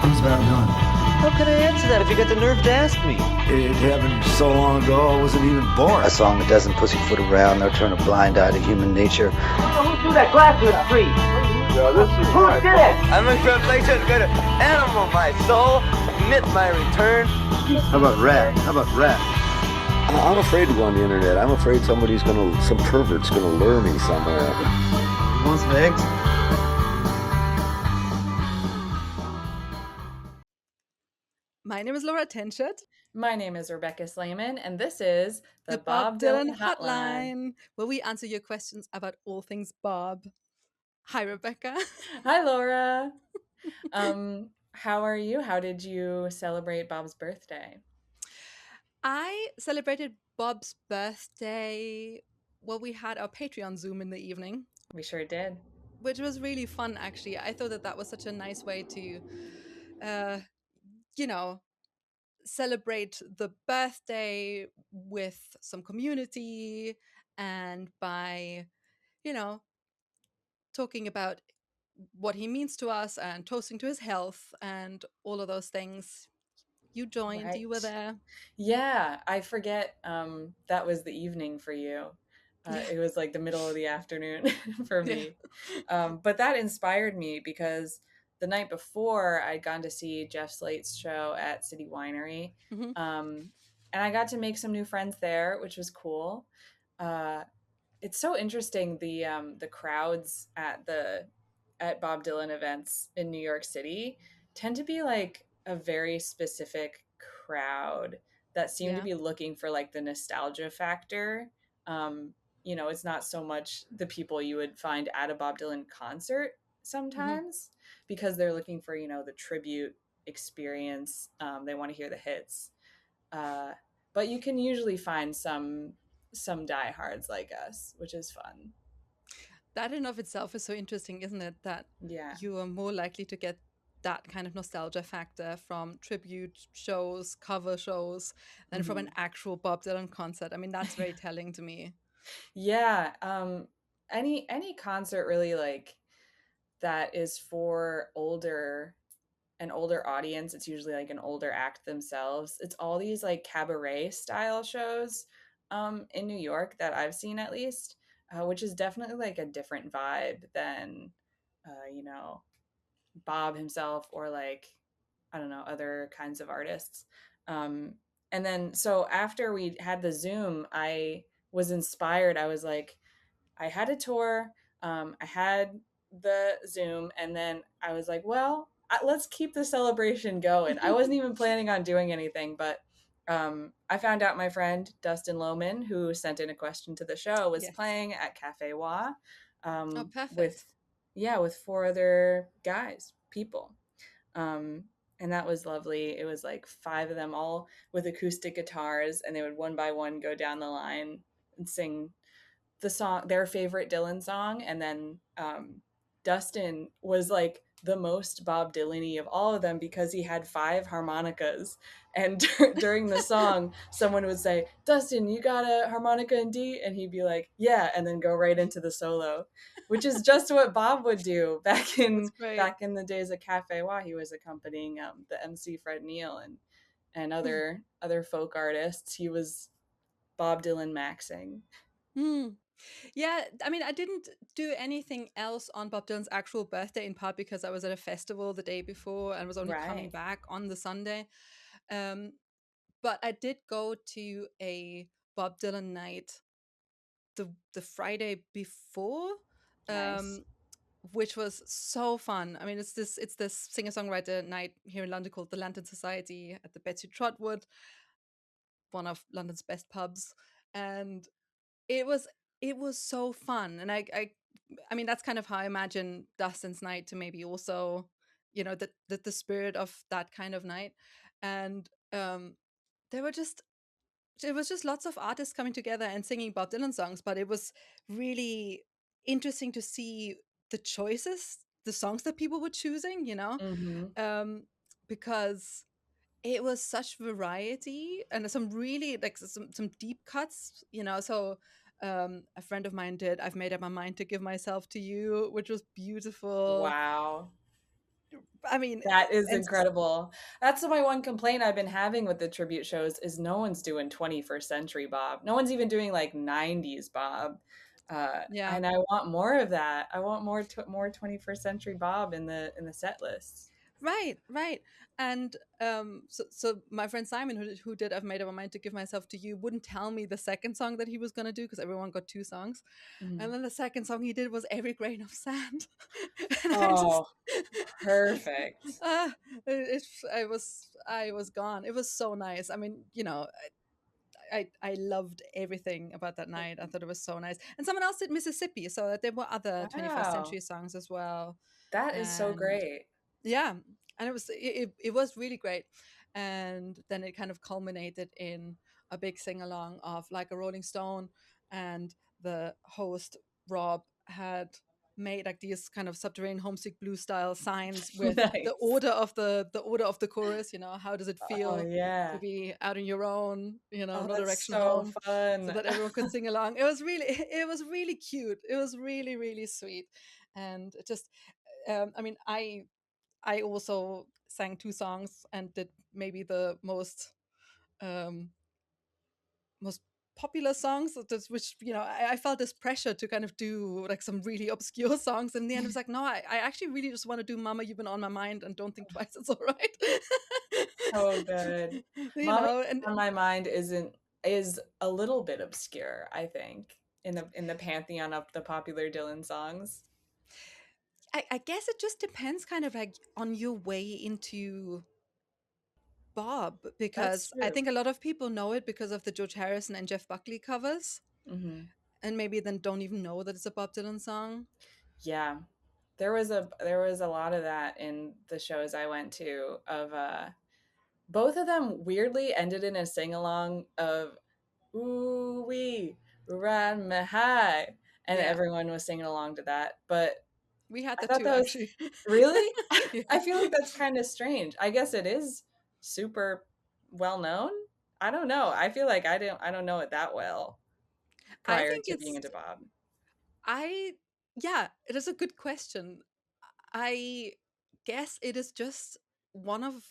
How's Bob Dylan? How can I answer that if you got the nerve to ask me? It happened so long ago, I wasn't even born. A song that doesn't pussyfoot around nor turn a blind eye to human nature. Who threw that glass through the street? Who did it? I'm a translation to animal my soul, admit my return. How about rat? I'm afraid to go on the internet. I'm afraid some pervert's gonna lure me somewhere. You want some eggs? My name is Laura Tenchett. My name is Rebecca Slayman, and this is the Bob Dylan Hotline, where we answer your questions about all things Bob. Hi, Rebecca. Hi, Laura. How are you? How did you celebrate Bob's birthday? I celebrated Bob's birthday. Well, we had our Patreon Zoom in the evening. We sure did. Which was really fun, actually. I thought that was such a nice way to, celebrate the birthday with some community and by, talking about what he means to us and toasting to his health and all of those things. You joined, right. You were there. Yeah, I forget that was the evening for you. It was like the middle of the afternoon for me. Yeah. But that inspired me because the night before I'd gone to see Jeff Slate's show at City Winery. Mm-hmm. And I got to make some new friends there, which was cool. It's so interesting, the crowds at Bob Dylan events in New York City tend to be like a very specific crowd that seem to be looking for like the nostalgia factor. It's not so much the people you would find at a Bob Dylan concert sometimes, because they're looking for, the tribute experience. They want to hear the hits. But you can usually find some diehards like us, which is fun. That in of itself is so interesting, isn't it? That you are more likely to get that kind of nostalgia factor from tribute shows, cover shows, than from an actual Bob Dylan concert. I mean, that's very telling to me. Yeah. Any concert really like that is for an older audience. It's usually like an older act themselves. It's all these like cabaret style shows in New York that I've seen, at least, which is definitely like a different vibe than Bob himself or like, I don't know, other kinds of artists. And then so after we had the Zoom, I was inspired. I was like, I had a tour, I had the Zoom, and then I was like, well, let's keep the celebration going. I wasn't even planning on doing anything, but I found out my friend Dustin Lohman, who sent in a question to the show, was playing at Cafe Wa with 4 other people. And that was lovely. It was like 5 of them, all with acoustic guitars, and they would one by one go down the line and sing the song, their favorite Dylan song. And then Dustin was like the most Bob Dylan-y of all of them because he had 5 harmonicas, and during the song someone would say, Dustin, you got a harmonica in D? And he'd be like, yeah, and then go right into the solo, which is just what Bob would do back in the days of Cafe Wa. He was accompanying the MC Fred Neil and other folk artists. He was Bob Dylan maxing. Yeah, I mean, I didn't do anything else on Bob Dylan's actual birthday, in part because I was at a festival the day before and was only coming back on the Sunday. But I did go to a Bob Dylan night the Friday before, which was so fun. I mean, it's this singer-songwriter night here in London called the Lantern Society at the Betsy Trotwood, one of London's best pubs, and it was so fun. And I mean, that's kind of how I imagine Dustin's night to maybe also, the spirit of that kind of night. And it was just lots of artists coming together and singing Bob Dylan songs, but it was really interesting to see the choices, the songs that people were choosing, because it was such variety and some really like some deep cuts, so a friend of mine did I've Made Up My Mind to Give Myself to You, which was beautiful. Wow. I mean, That is and incredible. That's my one complaint I've been having with the tribute shows is no one's doing 21st century Bob. No one's even doing like 90s Bob. yeah. And I want more of that. I want more 21st century Bob in the set list. Right, right. And so my friend Simon, who did I've Made Up My Mind to Give Myself to You, wouldn't tell me the second song that he was going to do because everyone got two songs. Mhm. And then the second song he did was Every Grain of Sand. And I just, Oh, perfect. uh, I was gone. It was so nice. I mean, I loved everything about that night. I thought it was so nice. And someone else did Mississippi, so there were other 21st Wow. century songs as well. That is so And great. yeah, and it was really great. And then it kind of culminated in a big sing along of Like a Rolling Stone, and the host Rob had made like these kind of subterranean homesick blue style signs with the Nice. order of the order of the chorus. How does it Oh feel to yeah. be out on your own, Oh, no that's direction so home, so fun. that everyone could sing along. It was really cute. It was really, really sweet. And it just I mean, I also sang two songs and did maybe the um, most popular songs, which I felt this pressure to kind of do like some really obscure songs. And in the end, it was like, no, I actually really just want to do "Mama, You've Been on My Mind" and "Don't Think Twice, It's All Right." So good. Mama And on My Mind is a little bit obscure, I think, in the pantheon of the popular Dylan songs. I guess it just depends, kind of like on your way into Bob, That's because I true. think a lot of people know it because of the George Harrison and Jeff Buckley covers, Hmm. and maybe then don't even know that it's a Bob Dylan song. Yeah. There was a lot of that in the shows I went to of both of them weirdly ended in a sing along of "Ooh wee, ride me high," and Yeah, everyone was singing along to that. But we had I that thought too, that was actually. really. I Yeah. feel like that's kind of strange. I guess it is super well known. I don't know. I feel like I don't know it that well I prior think to being into Bob. I, yeah, it is a good question. I guess it is just one of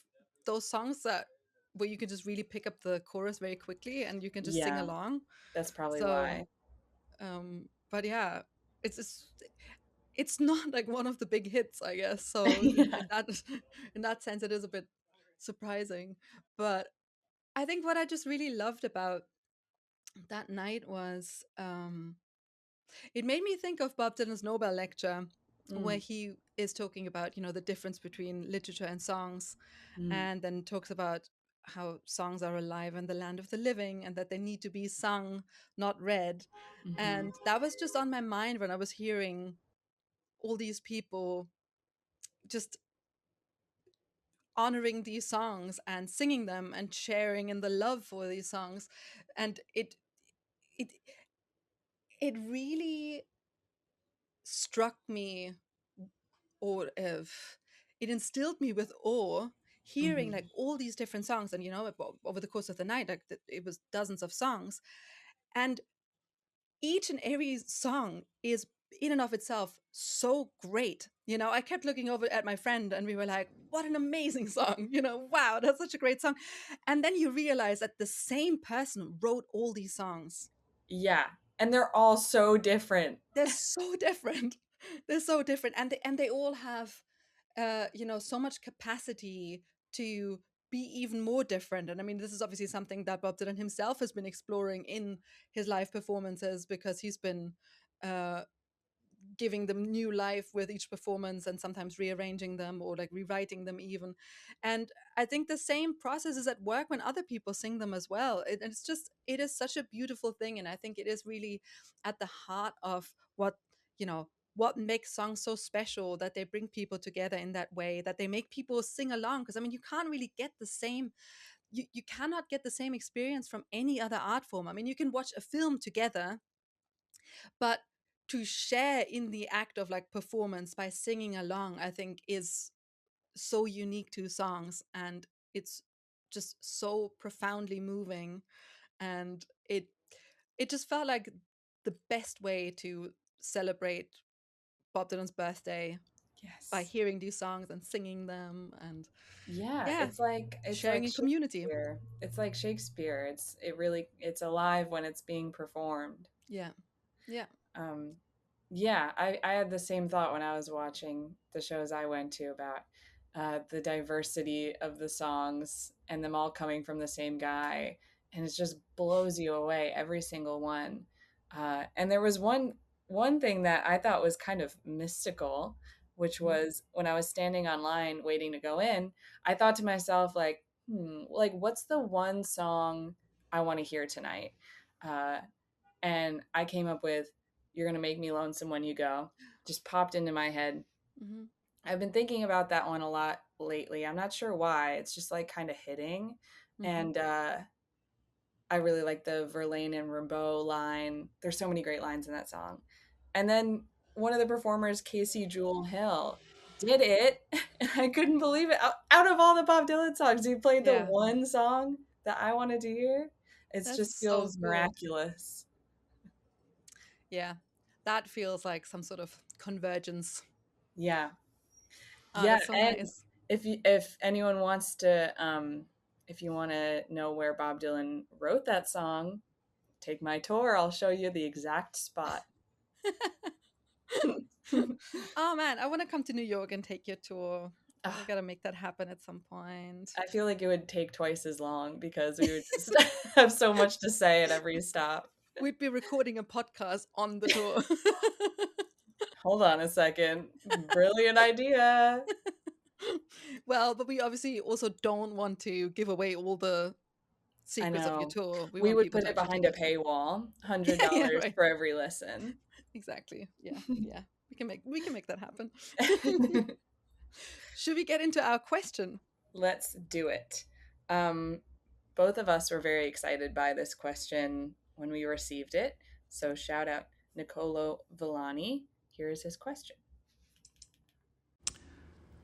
those songs that where you can just really pick up the chorus very quickly and you can just sing Yeah, along. that's probably So, why. but yeah, it's just, it's not like one of the big hits, I guess. So Yeah. in that in that sense, it is a bit surprising. But I think what I just really loved about that night was it made me think of Bob Dylan's Nobel lecture, where Mm, he is talking about, the difference between literature and songs, mm, and then talks about how songs are alive in the land of the living and that they need to be sung, not read. mhm. And that was just on my mind when I was hearing all these people just honoring these songs and singing them and sharing in the love for these songs. And it it really struck me, or if it instilled me with awe, hearing like Mhm. all these different songs. And over the course of the night, like it was dozens of songs, and each and every song is in and of itself so great. I kept looking over at my friend and we were like, what an amazing song. Wow, that's such a great song. And then you realize that the same person wrote all these songs. Yeah, and they're all so different. They're so different. They're so different, and they all have so much capacity to be even more different. And I mean, this is obviously something that Bob Dylan himself has been exploring in his live performances, because he's been uh, giving them new life with each performance, and sometimes rearranging them or like rewriting them even. And I think the same process is at work when other people sing them as well. And it is such a beautiful thing, and I think it is really at the heart of you know what makes songs so special, that they bring people together in that way, that they make people sing along. Because I mean, you can't really get the same, you cannot get the same experience from any other art form. I mean, you can watch a film together, but to share in the act of like performance by singing along, I think is so unique to songs, and it's just so profoundly moving. And it just felt like the best way to celebrate Bob Dylan's birthday. by Yes. hearing these songs and singing them, and Yeah, yeah, it's like sharing in community. Shakespeare. It's like Shakespeare. It's alive when it's being performed. Yeah, yeah. Um, yeah, I had the same thought when I was watching the shows I went to about the diversity of the songs and them all coming from the same guy, and it just blows you away every single one. And there was one thing that I thought was kind of mystical, which Mhm. was when I was standing online waiting to go in, I thought to myself like what's the one song I want to hear tonight? Uh, and I came up with "You're Gonna Make Me Lonesome When You Go." Just popped into my head. Mhm. I've been thinking about that one a lot lately. I'm not sure why. It's just like kind of hitting. Mhm. And I really like the Verlaine and Rimbaud line. There's so many great lines in that song. And then one of the performers, Casey Jewel Hill, did it. And I couldn't believe it. Out of all the Bob Dylan songs, he played the Yeah, one song that I wanted to hear. It that's just so feels cool. miraculous. Yeah, that feels like some sort of convergence. Yeah. Oh, Yeah, that's so and nice. if anyone wants to if you want to know where Bob Dylan wrote that song, take my tour. I'll show you the exact spot. Oh man, I want to come to New York and take your tour. We Ah, gotta make that happen at some point. I feel like it would take twice as long because we would just have so much to say at every stop. We'd be recording a podcast on the tour. Hold on a second. Brilliant idea. Well, but we obviously also don't want to give away all the I secrets of your know. tour. We We want would people put to it actually behind take a the tour. paywall, Yeah, yeah, $100 right. for every listen. Exactly. Yeah, yeah. We can make that happen. Should we get into our question? Let's do it. Um, both of us were very excited by this question when we received it. So shout out Nicolo Villani. Here's his question.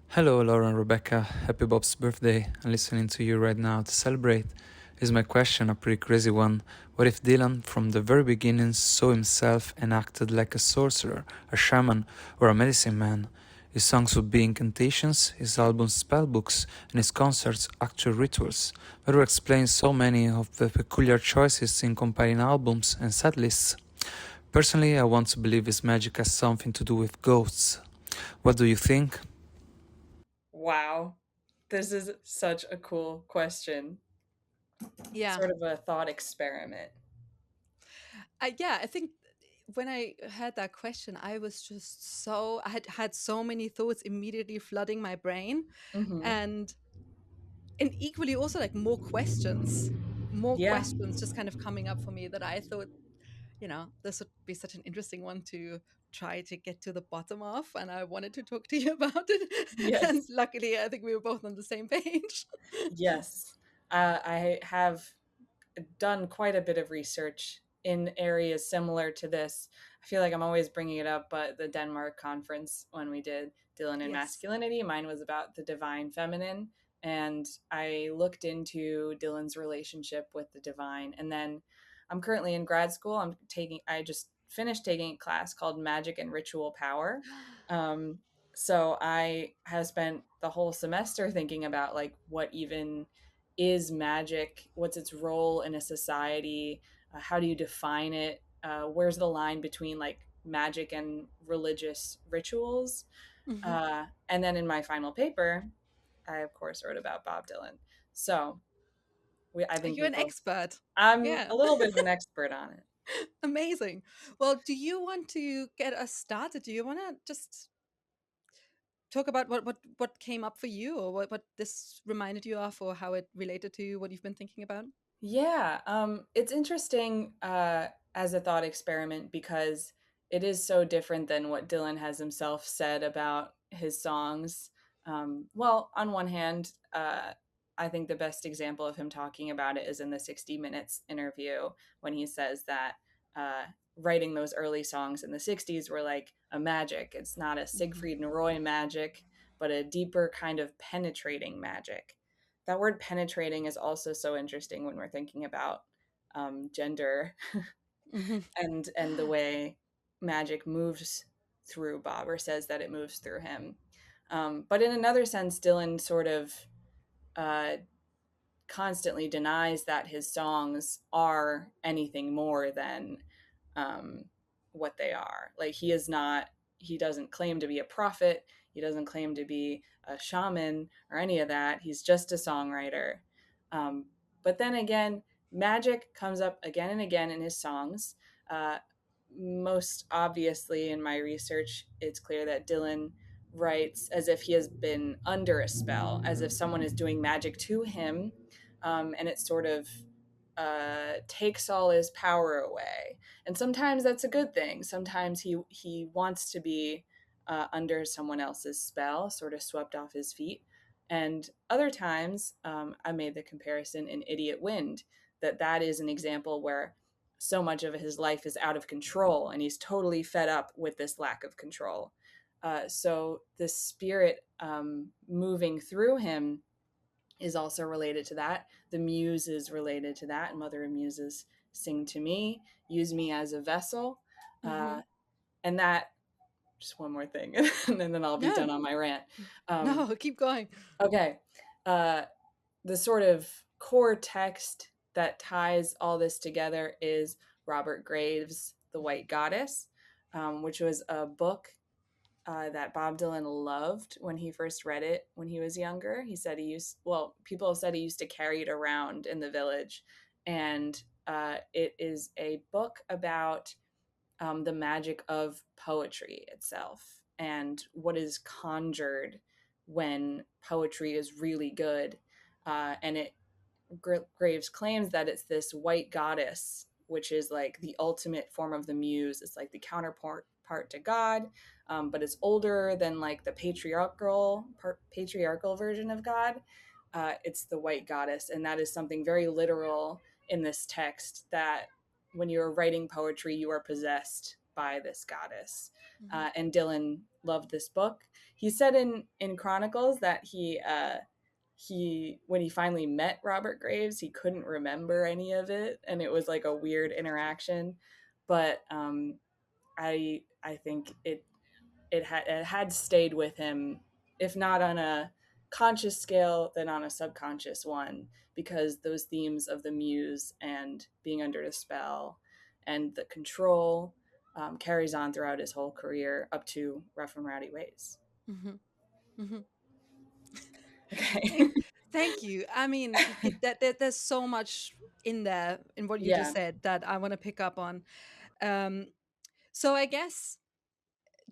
Hello, Laura and Rebecca. Happy Bob's birthday. I'm listening to you right now to celebrate. Is my question a pretty crazy one? What if Dylan, from the very beginning, saw himself and acted like a sorcerer, a shaman, or a medicine man? His songs would be incantations, his albums spellbooks, and his concerts actual rituals. That would explain so many of the peculiar choices in compiling albums and set lists. Personally, I want to believe his magic has something to do with ghosts. What do you think? Wow. This is such a cool question. Yeah. Sort of a thought experiment. I think when I heard that question, I was just I had had so many thoughts immediately flooding my brain, Mm-hmm. and equally also like more Yeah. questions just kind of coming up for me that I thought, this would be such an interesting one to try to get to the bottom of, and I wanted to talk to you about it. And Yes. luckily, I think we were both on the same page. Yes. I have done quite a bit of research in areas similar to this. I feel like I'm always bringing it up, but the Denmark conference when we did Dylan and Yes. Masculinity, mine was about the divine feminine. And I looked into Dylan's relationship with the divine. And then I'm currently in grad school. I just finished taking a class called Magic and Ritual Power. Um, so I have spent the whole semester thinking about like what even is magic, what's its role in a society, how do you define it, where's the line between like magic and religious rituals. Hmm. And then in my final paper, I of course wrote about Bob Dylan. So I think You're we an both, expert. I'm Yeah. a little bit of an expert on it. Amazing. Well, do you want to get us started? Do you want to just talk about what came up for you, or what this reminded you of, or how it related to what you've been thinking about? Yeah, it's interesting as a thought experiment because it is so different than what Dylan has himself said about his songs. Well, on one hand, I think the best example of him talking about it is in the 60 Minutes interview when he says that uh, writing those early songs in the 60s were like a magic. It's not a Hmm. Siegfried and Roy magic, but a deeper kind of penetrating magic. That word penetrating is also so interesting when we're thinking about gender Hmm. and the way magic moves through Bob, or says that it moves through him. But in another sense, Dylan sort of constantly denies that his songs are anything more than what they are. Like he doesn't claim to be a prophet. He doesn't claim to be a shaman or any of that. He's just a songwriter. But then again, magic comes up again and again in his songs. Most obviously, in my research, it's clear that Dylan writes as if he has been under a spell, as if someone is doing magic to him, and it sort of takes all his power away. And sometimes that's a good thing. Sometimes he wants to be under someone else's spell, sort of swept off his feet. And other times, I made the comparison in Idiot Wind, that is an example where so much of his life is out of control and he's totally fed up with this lack of control. So the spirit moving through him is also related to that. The muse is related to that. Mother of Muses, sing to me, use me as a vessel. And that, just one more thing, and then I'll be done on my rant. No, keep going. Okay. The sort of core text that ties all this together is Robert Graves' The White Goddess, which was a book that Bob Dylan loved when he first read it when he was younger. He said people have said he used to carry it around in the village. And it is a book about the magic of poetry itself and what is conjured when poetry is really good. And Graves claims that it's this white goddess, which is like the ultimate form of the muse. It's like the counterpart to God, but it's older than like the patriarchal version of God. It's the white goddess, and that is something very literal in this text, that when you're writing poetry, you are possessed by this goddess. And Dylan loved this book. He said in Chronicles that he when he finally met Robert Graves, he couldn't remember any of it, and it was like a weird interaction. But I think it had stayed with him, if not on a conscious scale, then on a subconscious one, because those themes of the muse and being under a spell and the control carries on throughout his whole career up to Rough and Rowdy Ways. Okay. Thank you. I mean, there's so much in there in what you just said that I want to pick up on. So I guess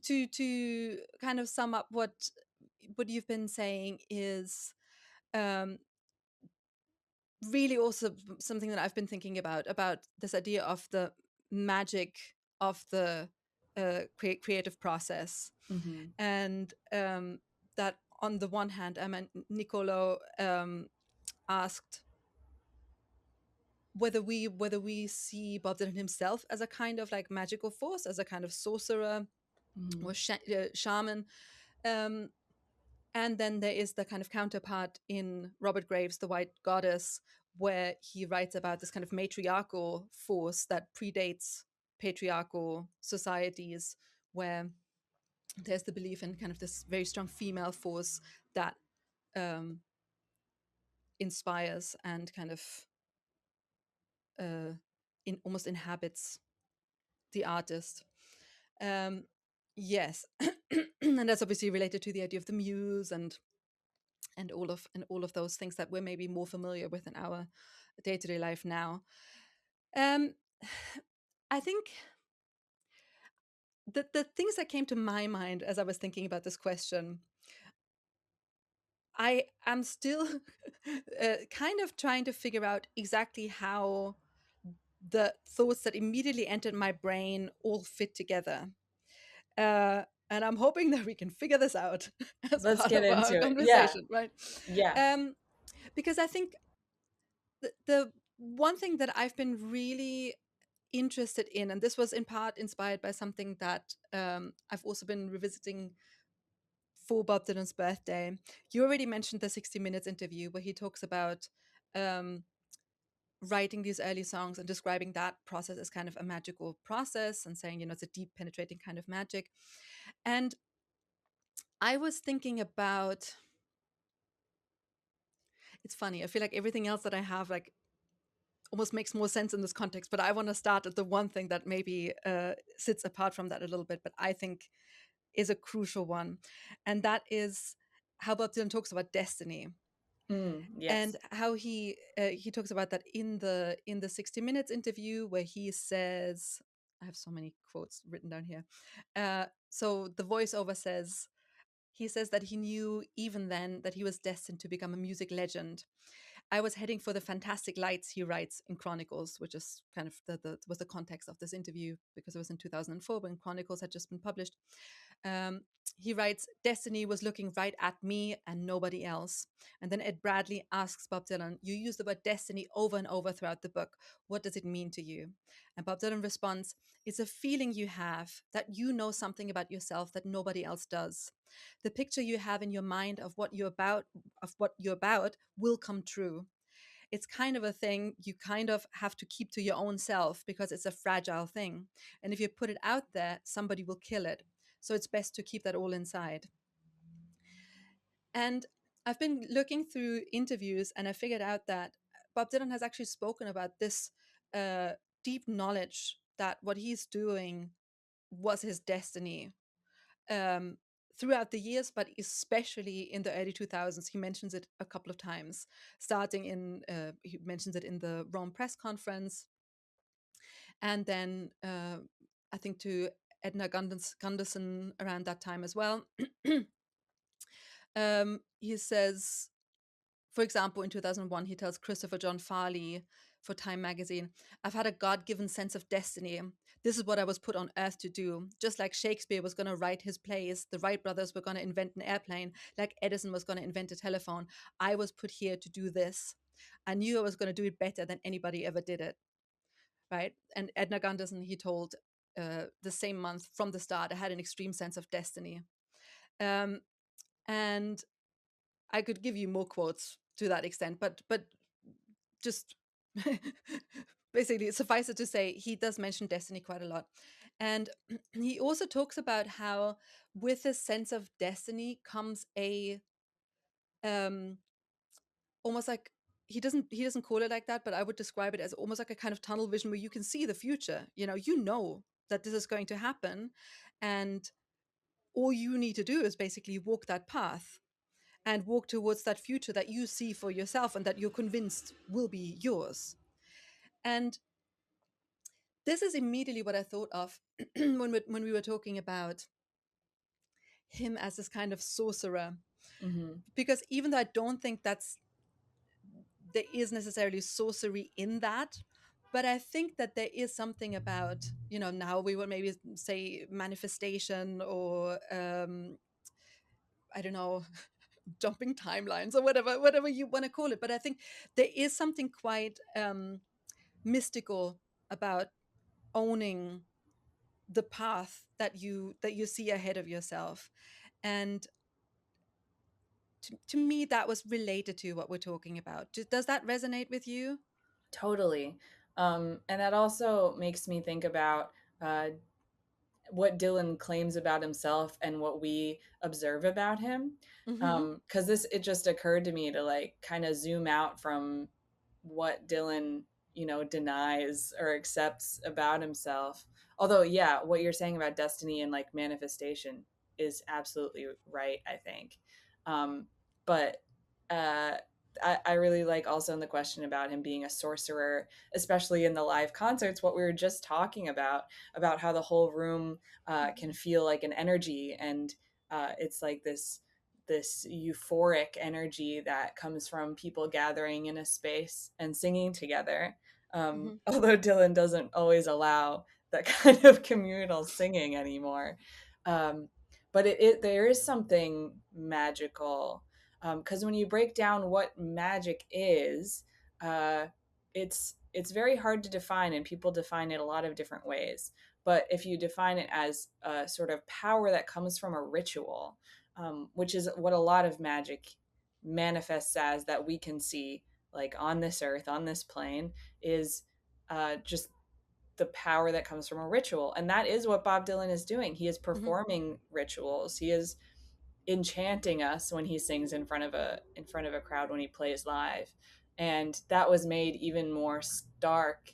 to kind of sum up what you've been saying is really also something that I've been thinking about this idea of the magic of the creative process. And that on the one hand, I mean, Nicolo asked whether we see Bob Dylan himself as a kind of like magical force, as a kind of sorcerer or shaman. And then there is the kind of counterpart in Robert Graves' The White Goddess, where he writes about this kind of matriarchal force that predates patriarchal societies, where there's the belief in kind of this very strong female force that inspires and kind of almost inhabits the artist. Yes, and that's obviously related to the idea of the muse and all of those things that we're maybe more familiar with in our day-to-day life now. I think the things that came to my mind as I was thinking about this question, I am still kind of trying to figure out exactly how the thoughts that immediately entered my brain all fit together. And I'm hoping that we can figure this out as Let's part get of into our it. conversation, right? Yeah. Because I think the one thing that I've been really interested in, and this was in part inspired by something that I've also been revisiting for Bob Dylan's birthday. You already mentioned the 60 Minutes interview where he talks about writing these early songs and describing that process as kind of a magical process and saying, it's a deep penetrating kind of magic. And I was thinking about, it's funny, I feel like everything else that I have like almost makes more sense in this context, but I want to start at the one thing that maybe sits apart from that a little bit, but I think is a crucial one. And that is how Bob Dylan talks about destiny. Yes. And how he talks about that in the 60 Minutes interview, where he says, I have so many quotes written down here. So the voiceover says, he says that he knew even then that he was destined to become a music legend. I was heading for the fantastic lights, he writes in Chronicles, which is kind of was the context of this interview, because it was in 2004 when Chronicles had just been published. He writes, destiny was looking right at me and nobody else. And then Ed Bradley asks Bob Dylan, you use the word destiny over and over throughout the book. What does it mean to you? And Bob Dylan responds, it's a feeling you have that you know something about yourself that nobody else does. The picture you have in your mind of what you're about will come true. It's kind of a thing you kind of have to keep to your own self, because it's a fragile thing. And if you put it out there, somebody will kill it. So it's best to keep that all inside. And I've been looking through interviews and I figured out that Bob Dylan has actually spoken about this deep knowledge that what he's doing was his destiny. Throughout the years, but especially in the early 2000s, he mentions it a couple of times. Starting in, he mentions it in the Rome press conference, and then I think to Edna Gunderson around that time as well. He says, for example, in 2001, he tells Christopher John Farley for Time magazine, I've had a God-given sense of destiny. This is what I was put on earth to do. Just like Shakespeare was going to write his plays, the Wright brothers were going to invent an airplane, like Edison was going to invent a telephone. I was put here to do this. I knew I was going to do it better than anybody ever did it, right? And Edna Gunderson, he told the same month from the start, I had an extreme sense of destiny. And I could give you more quotes to that extent, but just basically suffice it to say, he does mention destiny quite a lot. And he also talks about how with a sense of destiny comes a almost like, he doesn't call it like that, but I would describe it as almost like a kind of tunnel vision where you can see the future. You know that this is going to happen, and all you need to do is basically walk that path and walk towards that future that you see for yourself and that you're convinced will be yours. And this is immediately what I thought of when we were talking about him as this kind of sorcerer. Mm-hmm. Because even though I don't think there is necessarily sorcery in that, but I think that there is something about, now we would maybe say manifestation, or I don't know, jumping timelines, or whatever you want to call it. But I think there is something quite mystical about owning the path that you see ahead of yourself. And to me, that was related to what we're talking about. Does that resonate with you? Totally. And that also makes me think about what Dylan claims about himself and what we observe about him. Mm-hmm. It just occurred to me to like kind of zoom out from what Dylan, denies or accepts about himself. Although, yeah, what you're saying about destiny and like manifestation is absolutely right, I think. But I really like also in the question about him being a sorcerer, especially in the live concerts, what we were just talking about how the whole room can feel like an energy, and it's like this euphoric energy that comes from people gathering in a space and singing together. Mm-hmm. Although Dylan doesn't always allow that kind of communal singing anymore. But there is something magical, because when you break down what magic is, it's very hard to define, and people define it a lot of different ways. But if you define it as a sort of power that comes from a ritual, which is what a lot of magic manifests as, that we can see like on this earth, on this plane, is just the power that comes from a ritual. And that is what Bob Dylan is doing. He is Mm-hmm. performing rituals. He is enchanting us when he sings in front of a crowd when he plays live, and that was made even more stark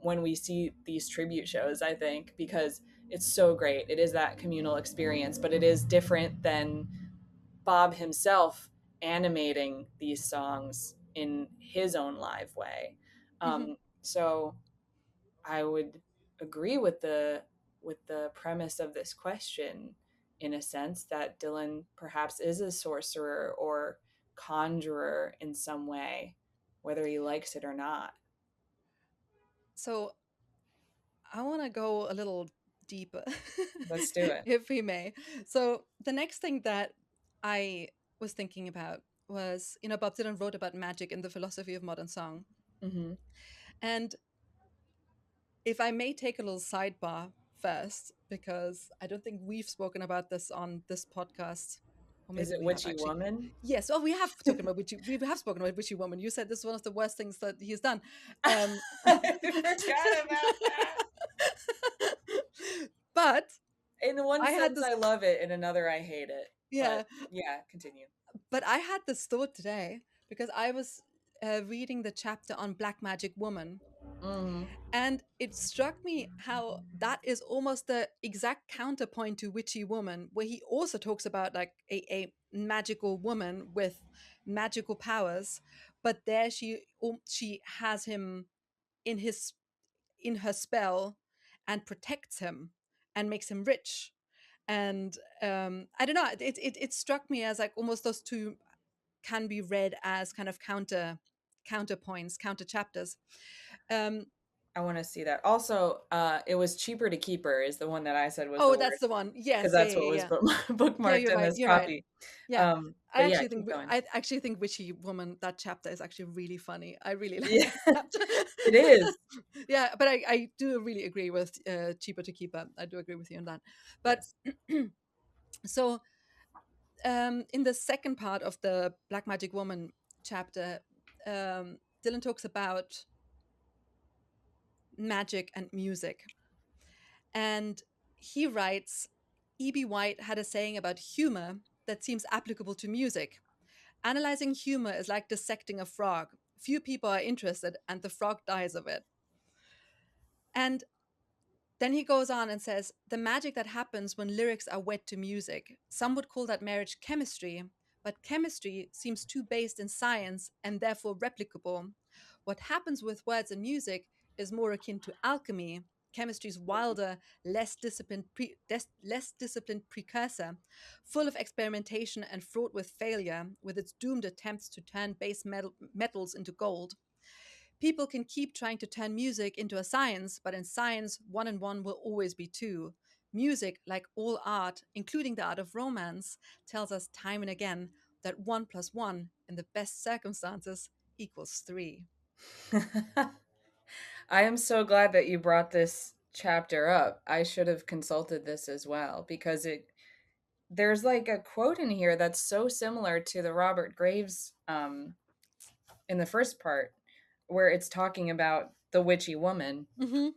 when we see these tribute shows, I think, because it's so great. It is that communal experience, but it is different than Bob himself animating these songs in his own live way. So I would agree with the premise of this question, in a sense, that Dylan perhaps is a sorcerer or conjurer in some way, whether he likes it or not. So I want to go a little deeper. Let's do it. If we may. So the next thing that I was thinking about was, Bob Dylan wrote about magic in the philosophy of modern song. Mm-hmm. And if I may take a little sidebar first, because I don't think we've spoken about this on this podcast. Or Is maybe it we have Witchy actually. Woman? Yes. Oh, we have spoken about Witchy Woman. You said this is one of the worst things that he's done. I forgot about that. But In one sense, this, I love it. In another, I hate it. yeah. But yeah, continue. But I had this thought today because I was reading the chapter on Black Magic Woman. Mm-hmm. And it struck me how that is almost the exact counterpoint to Witchy Woman, where he also talks about like a magical woman with magical powers, but there she has him in her spell and protects him and makes him rich. And I don't know, it struck me as like almost those two can be read as kind of counterpoints, counter chapters. I want to see that. Also, it was Cheaper to Keep Her is the one that I said was the Oh, worst, that's the one. Yes, because yeah, that's yeah, what was yeah. Yeah, bookmarked you're in right. this You're right. copy. Yeah, But yeah, keep going. I actually think Witchy Woman, that chapter is actually really funny. I really like Yeah, that chapter. it is. Yeah, but I do really agree with Cheaper to Keep Her. I do agree with you on that. But Yes. so in the second part of the Black Magic Woman chapter, Dylan talks about magic and music. And he writes, E.B. White had a saying about humor that seems applicable to music. Analyzing humor is like dissecting a frog. Few people are interested, and the frog dies of it. And then he goes on and says, the magic that happens when lyrics are wed to music. Some would call that marriage chemistry, but chemistry seems too based in science and therefore replicable. What happens with words and music is more akin to alchemy, chemistry's wilder, less disciplined precursor, full of experimentation and fraught with failure, with its doomed attempts to turn base metals into gold. People can keep trying to turn music into a science, but in science, 1 and 1 will always be 2. Music, like all art, including the art of romance, tells us time and again that 1 plus 1, in the best circumstances, equals 3. I am so glad that you brought this chapter up. I should have consulted this as well, because there's like a quote in here that's so similar to the Robert Graves in the first part, where it's talking about the witchy woman, Mm-hmm.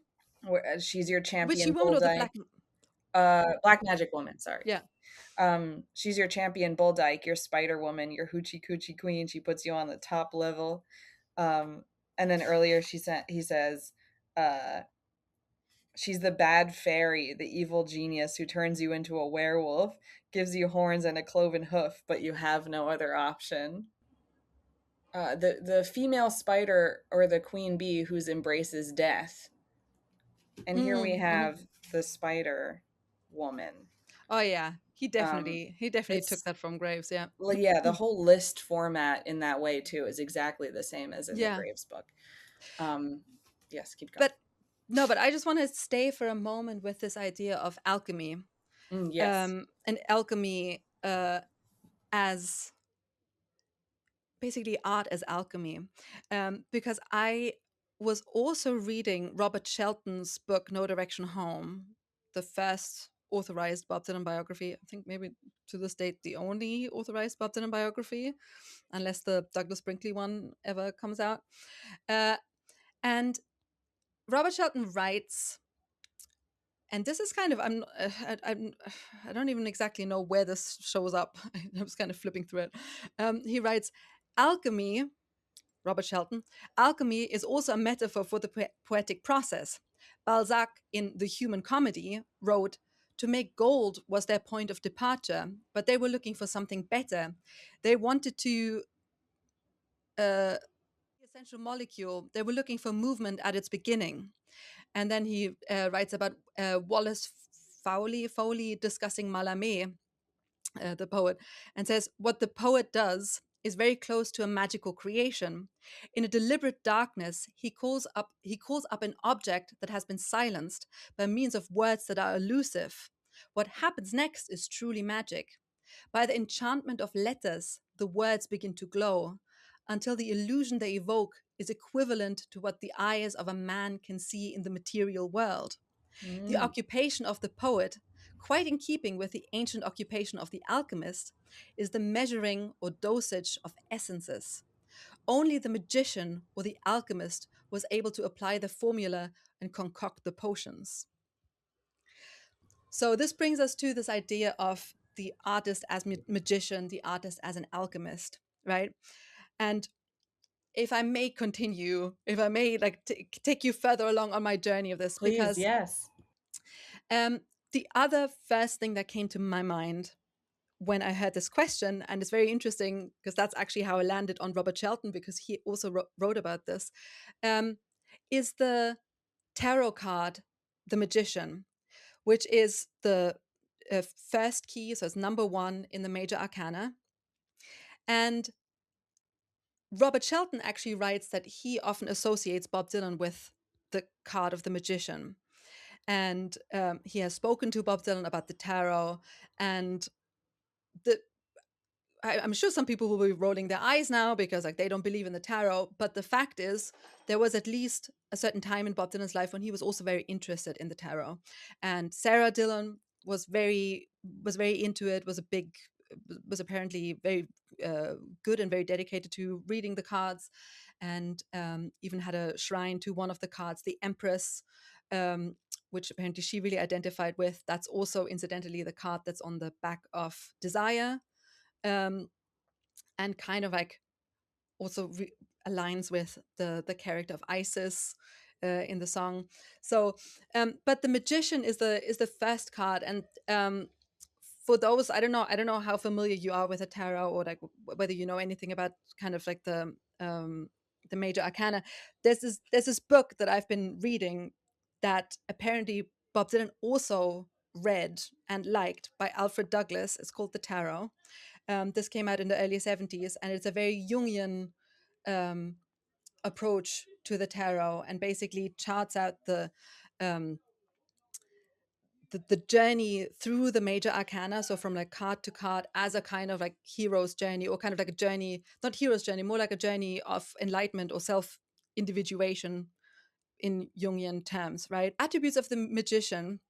where she's your Witchy champion Woman bull or the dyke. Black? Black magic woman, sorry. Yeah. She's your champion bull dyke, your spider woman, your hoochie coochie queen. She puts you on the top level. And then earlier he says, she's the bad fairy, the evil genius who turns you into a werewolf, gives you horns and a cloven hoof, but you have no other option. The female spider, or the queen bee, whose embraces death. And here we have the spider woman. Oh yeah, he definitely took It's that from Graves. Yeah. Well, yeah, the whole list format in that way too is exactly the same as in the Yeah. Graves book. Yes, keep going. But I just want to stay for a moment with this idea of alchemy. Yes. And alchemy as basically art as alchemy, because I was also reading Robert Shelton's book No Direction Home, the first authorized Bob Dylan biography. I think maybe to this date the only authorized Bob Dylan biography, unless the Douglas Brinkley one ever comes out. And Robert Shelton writes and this is kind of I don't even exactly know where this shows up. I was kind of flipping through it. He writes, alchemy, Robert Shelton, alchemy is also a metaphor for the poetic process. Balzac, in The Human Comedy, wrote, to make gold was their point of departure, but they were looking for something better. They wanted to the essential molecule. They were looking for movement at its beginning. And then he writes about Wallace Foley discussing Mallarmé, the poet, and says, what the poet does is very close to a magical creation. In a deliberate darkness, he calls up an object that has been silenced by means of words that are elusive. What happens next is truly magic. By the enchantment of letters, the words begin to glow until the illusion they evoke is equivalent to what the eyes of a man can see in the material world. The occupation of the poet, quite in keeping with the ancient occupation of the alchemist, is the measuring or dosage of essences. Only the magician or the alchemist was able to apply the formula and concoct the potions. So this brings us to this idea of the artist as magician, the artist as an alchemist, right? And if I may continue, if I may take you further along on my journey of this, Please, because yes. the other first thing that came to my mind when I heard this question, and it's very interesting because that's actually how I landed on Robert Shelton, because he also wrote about this, is the tarot card, the Magician, which is the first key, so it's number 1 in the major arcana. And Robert Shelton actually writes that he often associates Bob Dylan with the card of the Magician. And he has spoken to Bob Dylan about the tarot, and I'm sure some people will be rolling their eyes now because they don't believe in the tarot. But the fact is, there was at least a certain time in Bob Dylan's life when he was also very interested in the tarot. And Sarah Dylan was very into it. Was apparently very good and very dedicated to reading the cards, and even had a shrine to one of the cards, the Empress, which apparently she really identified with. That's also incidentally the card that's on the back of Desire. And kind of also aligns with the character of Isis in the song. So, but the Magician is the first card, and for those, I don't know how familiar you are with the tarot, or whether you know anything about kind of the major arcana. There's this book that I've been reading that apparently Bob Dylan also read and liked, by Alfred Douglas. It's called The Tarot. This came out in the early 70s, and it's a very Jungian approach to the tarot, and basically charts out the journey through the major arcana, so from card to card, as a kind of hero's journey, or kind of a journey, not hero's journey, more like a journey of enlightenment or self-individuation in Jungian terms, right? Attributes of the Magician.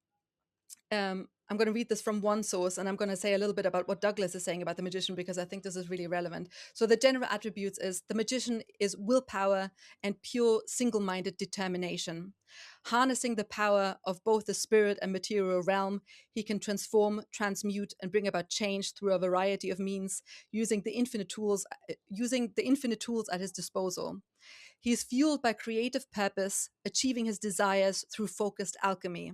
I'm going to read this from one source, and I'm going to say a little bit about what Douglas is saying about the Magician, because I think this is really relevant. So the general attributes is the Magician is willpower and pure single-minded determination. Harnessing the power of both the spirit and material realm, he can transform, transmute, and bring about change through a variety of means, using the infinite tools at his disposal. He is fueled by creative purpose, achieving his desires through focused alchemy.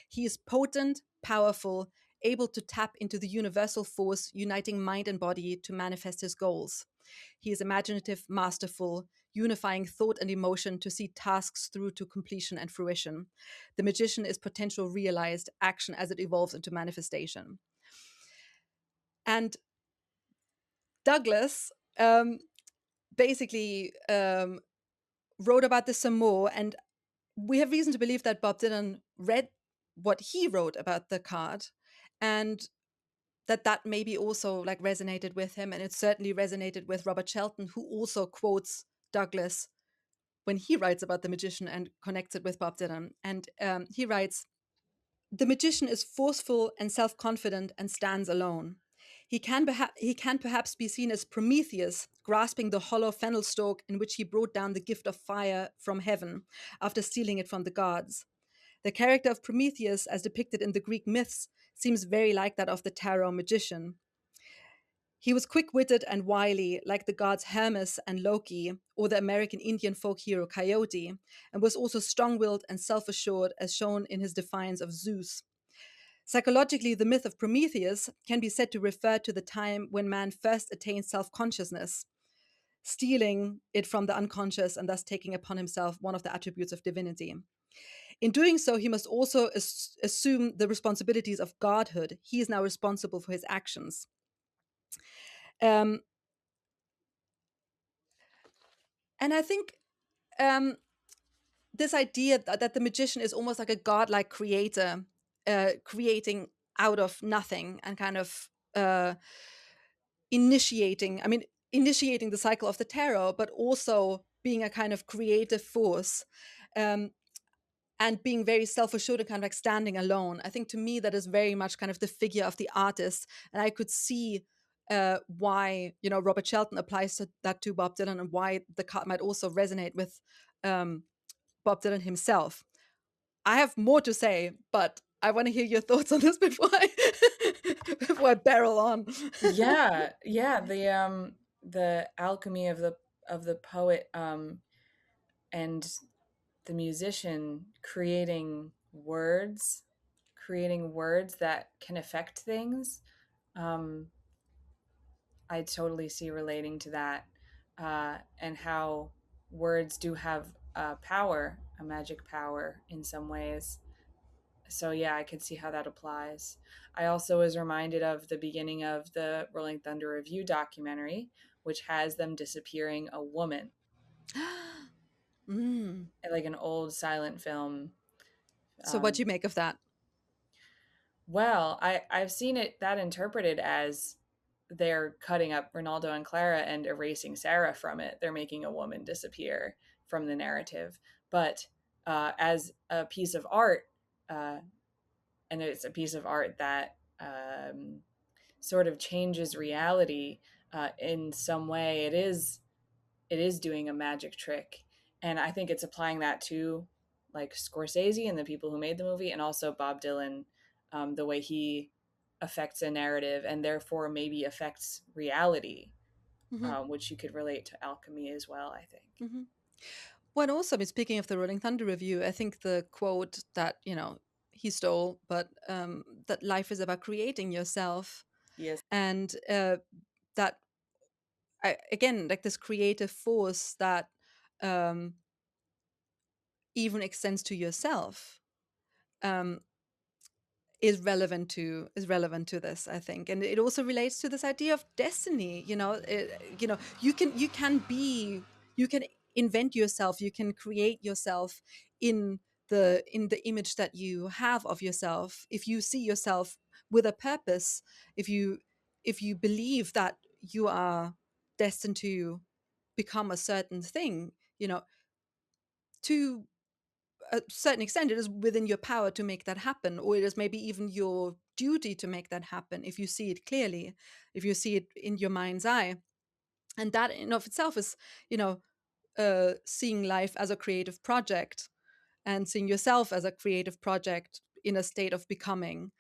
He is potent, powerful, able to tap into the universal force uniting mind and body to manifest his goals. He is imaginative, masterful, unifying thought and emotion to see tasks through to completion and fruition. The Magician is potential realized action as it evolves into manifestation. And Douglas basically wrote about this some more, and we have reason to believe that Bob Dylan read what he wrote about the card, and that maybe also resonated with him. And it certainly resonated with Robert Shelton, who also quotes Douglas when he writes about the Magician and connects it with Bob Dylan. And he writes, "The Magician is forceful and self-confident and stands alone. He can perhaps be seen as Prometheus grasping the hollow fennel stalk in which he brought down the gift of fire from heaven after stealing it from the gods. The character of Prometheus, as depicted in the Greek myths, seems very like that of the tarot magician. He was quick-witted and wily, like the gods Hermes and Loki, or the American Indian folk hero Coyote, and was also strong-willed and self-assured, as shown in his defiance of Zeus. Psychologically, the myth of Prometheus can be said to refer to the time when man first attained self-consciousness, stealing it from the unconscious and thus taking upon himself one of the attributes of divinity. In doing so, he must also assume the responsibilities of godhood. He is now responsible for his actions. And I think this idea that the magician is almost like a godlike creator, creating out of nothing and kind of initiating the cycle of the tarot, but also being a kind of creative force, and being very self-assured and kind of like standing alone. I think to me that is very much kind of the figure of the artist, and I could see why Robert Shelton applies that to Bob Dylan, and why the card might also resonate with Bob Dylan himself. I have more to say, but I want to hear your thoughts on this before I barrel on. Yeah. The alchemy of the poet and the musician creating words that can affect things. I totally see relating to that, and how words do have power, a magic power in some ways. So yeah, I could see how that applies. I also was reminded of the beginning of the Rolling Thunder Revue documentary, which has them disappearing a woman. Like an old silent film. So what do you make of that? Well, I've seen that interpreted as they're cutting up Ronaldo and Clara and erasing Sarah from it. They're making a woman disappear from the narrative. But as a piece of art, and it's a piece of art that sort of changes reality in some way, it is doing a magic trick. And I think it's applying that to like Scorsese and the people who made the movie, and also Bob Dylan, the way he affects a narrative and therefore maybe affects reality, which you could relate to alchemy as well, I think. Well, also, speaking of the Rolling Thunder Review, I think the quote that, he stole, but that life is about creating yourself. Yes. And that, again, like this creative force that even extends to yourself, is relevant to this, I think. And it also relates to this idea of destiny. You can invent yourself, you can create yourself in the image that you have of yourself. If you see yourself with a purpose, if you believe that you are destined to become a certain thing, to a certain extent, it is within your power to make that happen, or it is maybe even your duty to make that happen if you see it clearly, if you see it in your mind's eye. And that in of itself is, seeing life as a creative project, and seeing yourself as a creative project in a state of becoming,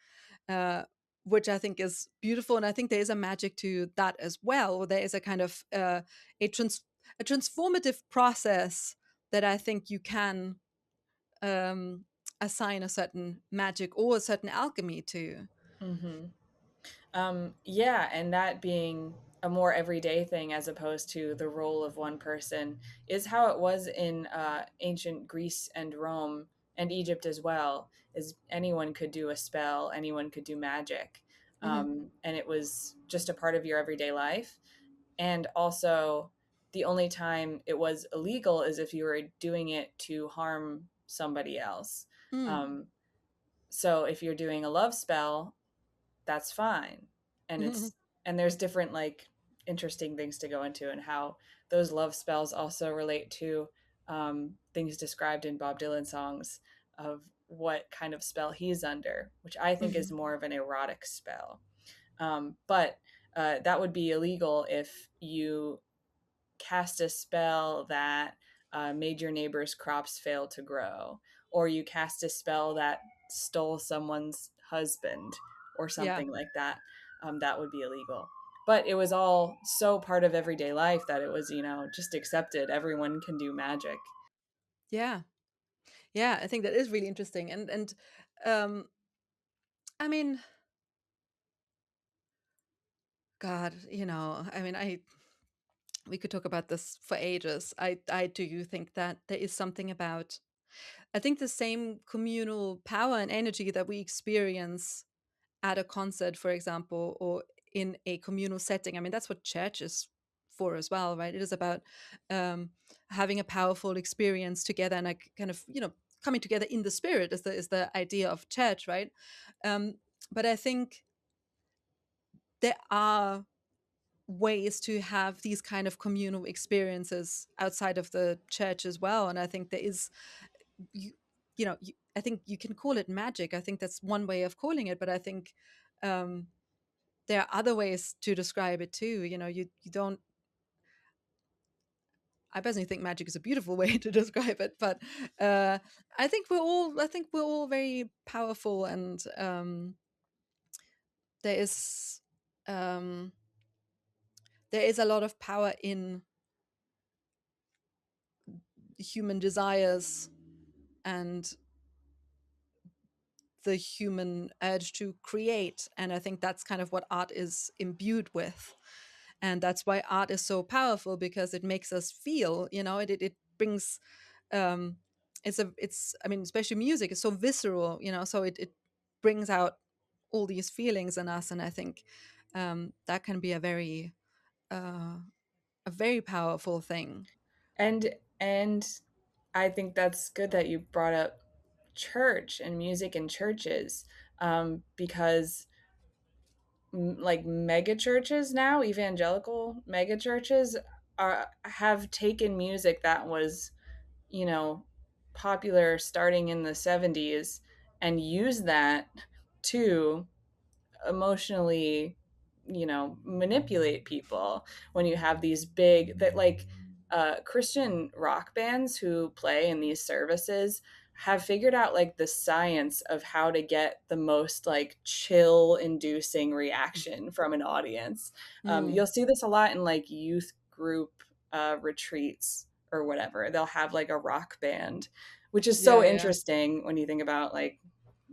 which I think is beautiful. And I think there is a magic to that as well. There is a kind of a transformative process that I think you can assign a certain magic or a certain alchemy to. Yeah, and that being a more everyday thing as opposed to the role of one person is how it was in ancient Greece and Rome and Egypt as well. Is anyone could do a spell, anyone could do magic, and it was just a part of your everyday life. And also, the only time it was illegal is if you were doing it to harm somebody else. So if you're doing a love spell, that's fine. And there's different like interesting things to go into, and how those love spells also relate to things described in Bob Dylan songs of what kind of spell he's under, which I think is more of an erotic spell. But that would be illegal if you cast a spell that made your neighbor's crops fail to grow, or you cast a spell that stole someone's husband or Yeah. something like that, that would be illegal. But it was all so part of everyday life that it was, just accepted. Everyone can do magic. Yeah. Yeah, I think that is really interesting. And um I mean, God, I mean, we could talk about this for ages. I do think that there is something about, I think the same communal power and energy that we experience at a concert, for example, or in a communal setting. I mean, that's what church is for as well, right? It is about um, having a powerful experience together, and like kind of coming together in the spirit is the idea of church, right? Um, but I think there are ways to have these kind of communal experiences outside of the church as well, and I think there is you, I think you can call it magic. I think that's one way of calling it, but I think um, there are other ways to describe it too. You don't. I personally think magic is a beautiful way to describe it, but uh, I think we're all very powerful, and there is um, there is a lot of power in human desires and the human urge to create, and I think that's kind of what art is imbued with, and that's why art is so powerful, because it makes us feel, it brings um it's I mean, especially music is so visceral, so it brings out all these feelings in us, and I think that can be uh a very powerful thing. And I think that's good that you brought up church and music in churches, because like mega churches now, evangelical mega churches have taken music that was, you know, popular starting in the 70s and use that to emotionally, manipulate people. When you have these big that like Christian rock bands who play in these services have figured out like the science of how to get the most like chill inducing reaction from an audience. Mm. You'll see this a lot in like youth group retreats or whatever. They'll have like a rock band, which is so Yeah, yeah. interesting when you think about like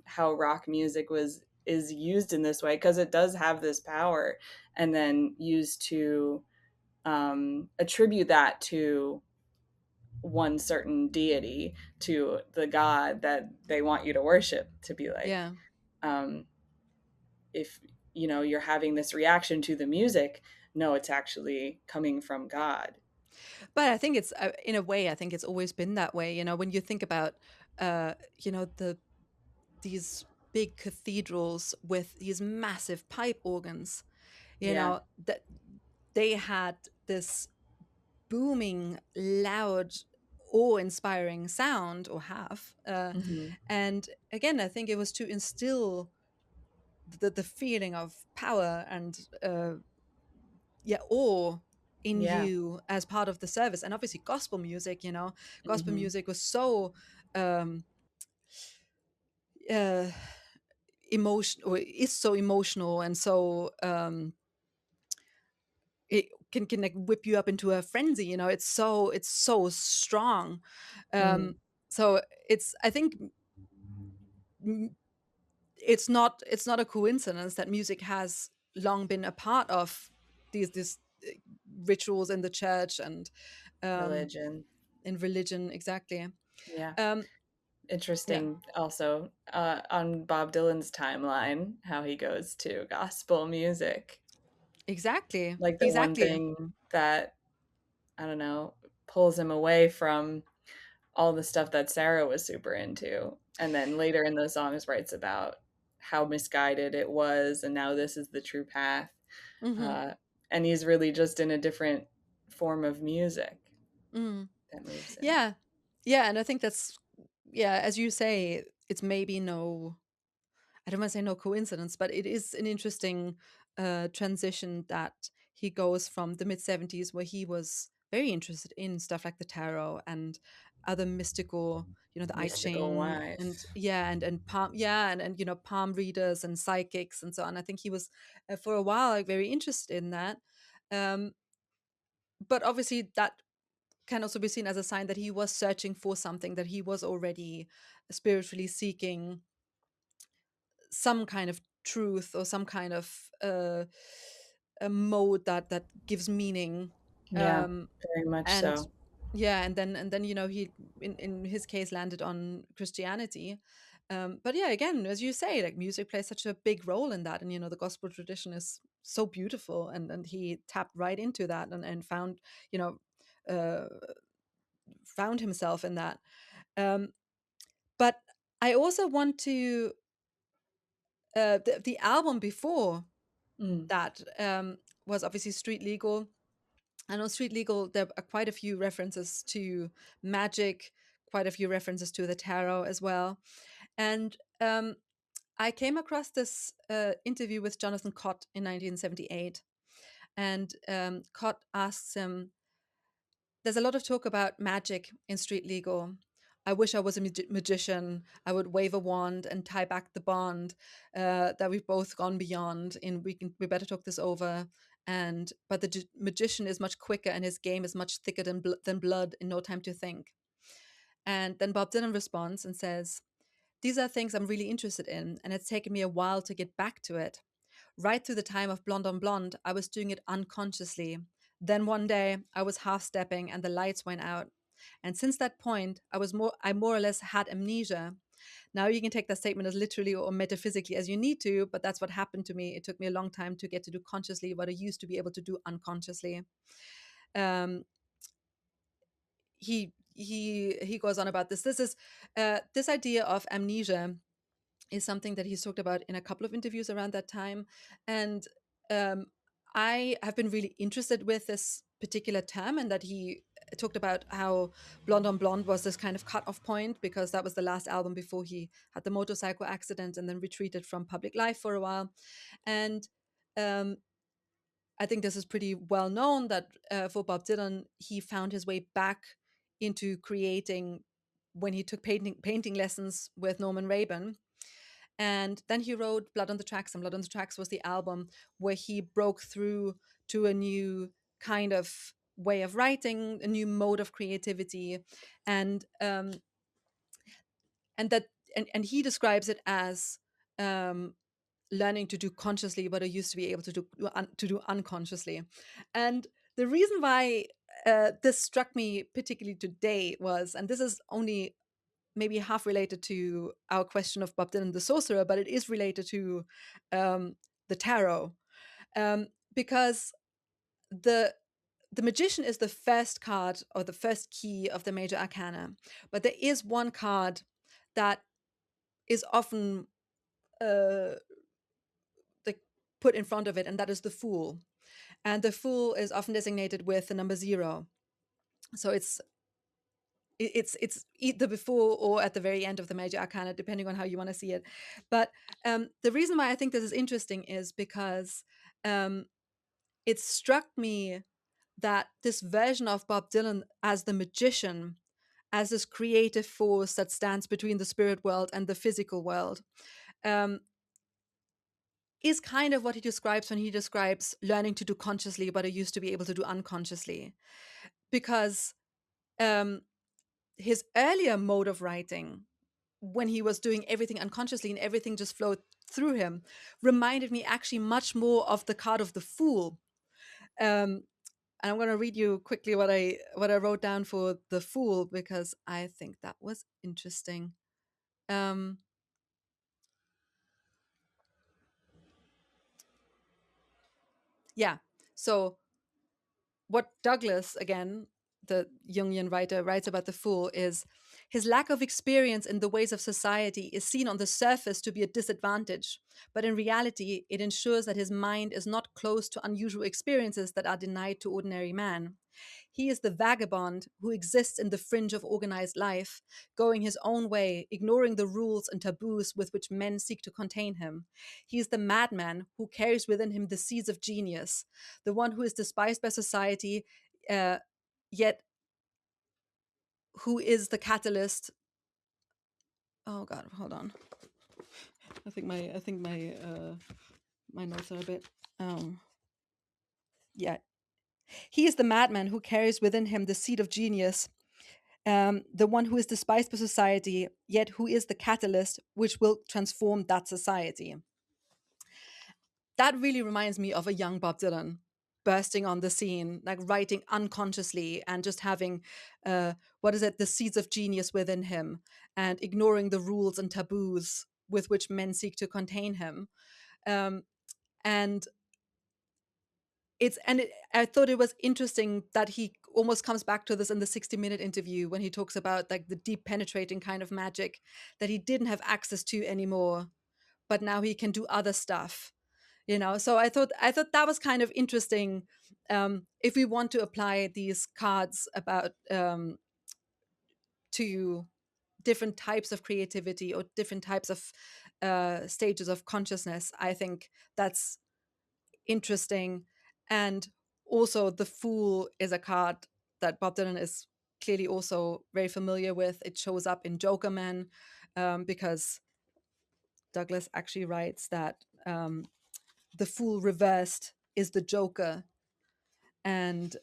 how rock music is used in this way, because it does have this power, and then used to attribute that to one certain deity, to the god that they want you to worship, to be like, Yeah. um, if you're having this reaction to the music, no, it's actually coming from God. But I think it's in a way, I think it's always been that way. When you think about, these big cathedrals with these massive pipe organs, Yeah. that they had this booming, loud, awe-inspiring sound, or have. Hmm. And again, I think it was to instill the feeling of power and awe in Yeah. you as part of the service. And obviously gospel music, gospel Hmm. music was so um uh emotion, or is so emotional, and so it can like whip you up into a frenzy. It's so strong. Mm. So it's, I think, it's not a coincidence that music has long been a part of these rituals in the church and um Religion. in religion, exactly. Yeah. um yeah, Interesting also, on Bob Dylan's timeline, how he goes to gospel music. exactly, Like the one exactly. thing that, I don't know, pulls him away from all the stuff that Sarah was super into. And then later in the songs writes about how misguided it was, and now this is the true path. Hmm. Uh, and he's really just in a different form of music Mm. that moves him. Yeah, yeah, and I think that's, yeah, as you say, it's maybe no, I don't want to say no coincidence, but it is an interesting transition that he goes from the mid 70s, where he was very interested in stuff like the tarot and other mystical, the I Mystical Ching, and wife. and palm, and palm readers and psychics and so on. I think he was for a while like very interested in that. Um, but obviously that can also be seen as a sign that he was searching for something, that he was already spiritually seeking some kind of truth or some kind of a mode that gives meaning. Yeah, um very much and so. yeah, and then he in his case landed on Christianity. But yeah, again, as you say, like music plays such a big role in that, and the gospel tradition is so beautiful, and he tapped right into that, and found, you know uh found himself in that. um but I also want to the album before Mm. that was obviously Street Legal. And on Street Legal, there are quite a few references to magic, quite a few references to the tarot as well. And I came across this interview with Jonathan Cott in 1978. And Cott asks him, there's a lot of talk about magic in Street Legal. I wish I was a magician. I would wave a wand and tie back the bond that we've both gone beyond. And we better talk this over. And but the magician is much quicker, and his game is much thicker than blood in no time to think. And then Bob Dylan responds and says, "These are things I'm really interested in, and it's taken me a while to get back to it. Right through the time of Blonde on Blonde, I was doing it unconsciously. Then one day, I was half stepping and the lights went out. And since that point, I more or less had amnesia. Now you can take that statement as literally or metaphysically as you need to, but that's what happened to me. It took me a long time to get to do consciously what I used to be able to do unconsciously." Um, he goes on about this. This is this idea of amnesia is something that he's talked about in a couple of interviews around that time. And um, I have been really interested with this particular term, and that he talked about how Blonde on Blonde was this kind of cut-off point, because that was the last album before he had the motorcycle accident and then retreated from public life for a while. And um, I think this is pretty well known that for Bob Dylan, he found his way back into creating when he took painting lessons with Norman Rabin. And then he wrote Blood on the Tracks, and Blood on the Tracks was the album where he broke through to a new kind of way of writing, a new mode of creativity. And and that and he describes it as um, learning to do consciously what I used to be able to do unconsciously. And the reason why this struck me particularly today was, and this is only maybe half related to our question of Bob Dylan the Sorcerer, but it is related to the tarot, because the the magician is the first card or the first key of the major arcana, but there is one card that is often uh, like put in front of it, and that is the Fool. And the Fool is often designated with the number 0. So it's either before or at the very end of the major arcana, depending on how you want to see it. But the reason why I think this is interesting is because it struck me that this version of Bob Dylan as the magician, as this creative force that stands between the spirit world and the physical world, um, is kind of what he describes when he describes learning to do consciously what I used to be able to do unconsciously. Because his earlier mode of writing, when he was doing everything unconsciously and everything just flowed through him, reminded me actually much more of the card of the Fool. And I'm going to read you quickly what I wrote down for the Fool, because I think that was interesting. Yeah. So what Douglas, again, the Jungian writer, writes about the Fool is his lack of experience in the ways of society is seen on the surface to be a disadvantage, but in reality, it ensures that his mind is not closed to unusual experiences that are denied to ordinary man. He is the vagabond who exists in the fringe of organized life, going his own way, ignoring the rules and taboos with which men seek to contain him. He is the madman who carries within him the seeds of genius, the one who is despised by society, uh, yet who is the catalyst. Oh God, hold on. I think my notes are a bit. Yeah, he is the madman who carries within him the seed of genius, the one who is despised by society, yet who is the catalyst which will transform that society. That really reminds me of a young Bob Dylan bursting on the scene, like writing unconsciously and just having, the seeds of genius within him and ignoring the rules and taboos with which men seek to contain him. And I thought it was interesting that he almost comes back to this in the 60-minute interview when he talks about like the deep penetrating kind of magic that he didn't have access to anymore, but now he can do other stuff. So I thought that was kind of interesting. If we want to apply these cards about to different types of creativity or different types of stages of consciousness, I think that's interesting. And also the Fool is a card that Bob Dylan is clearly also very familiar with. It shows up in Joker Man, because Douglas actually writes that the Fool reversed is the Joker. And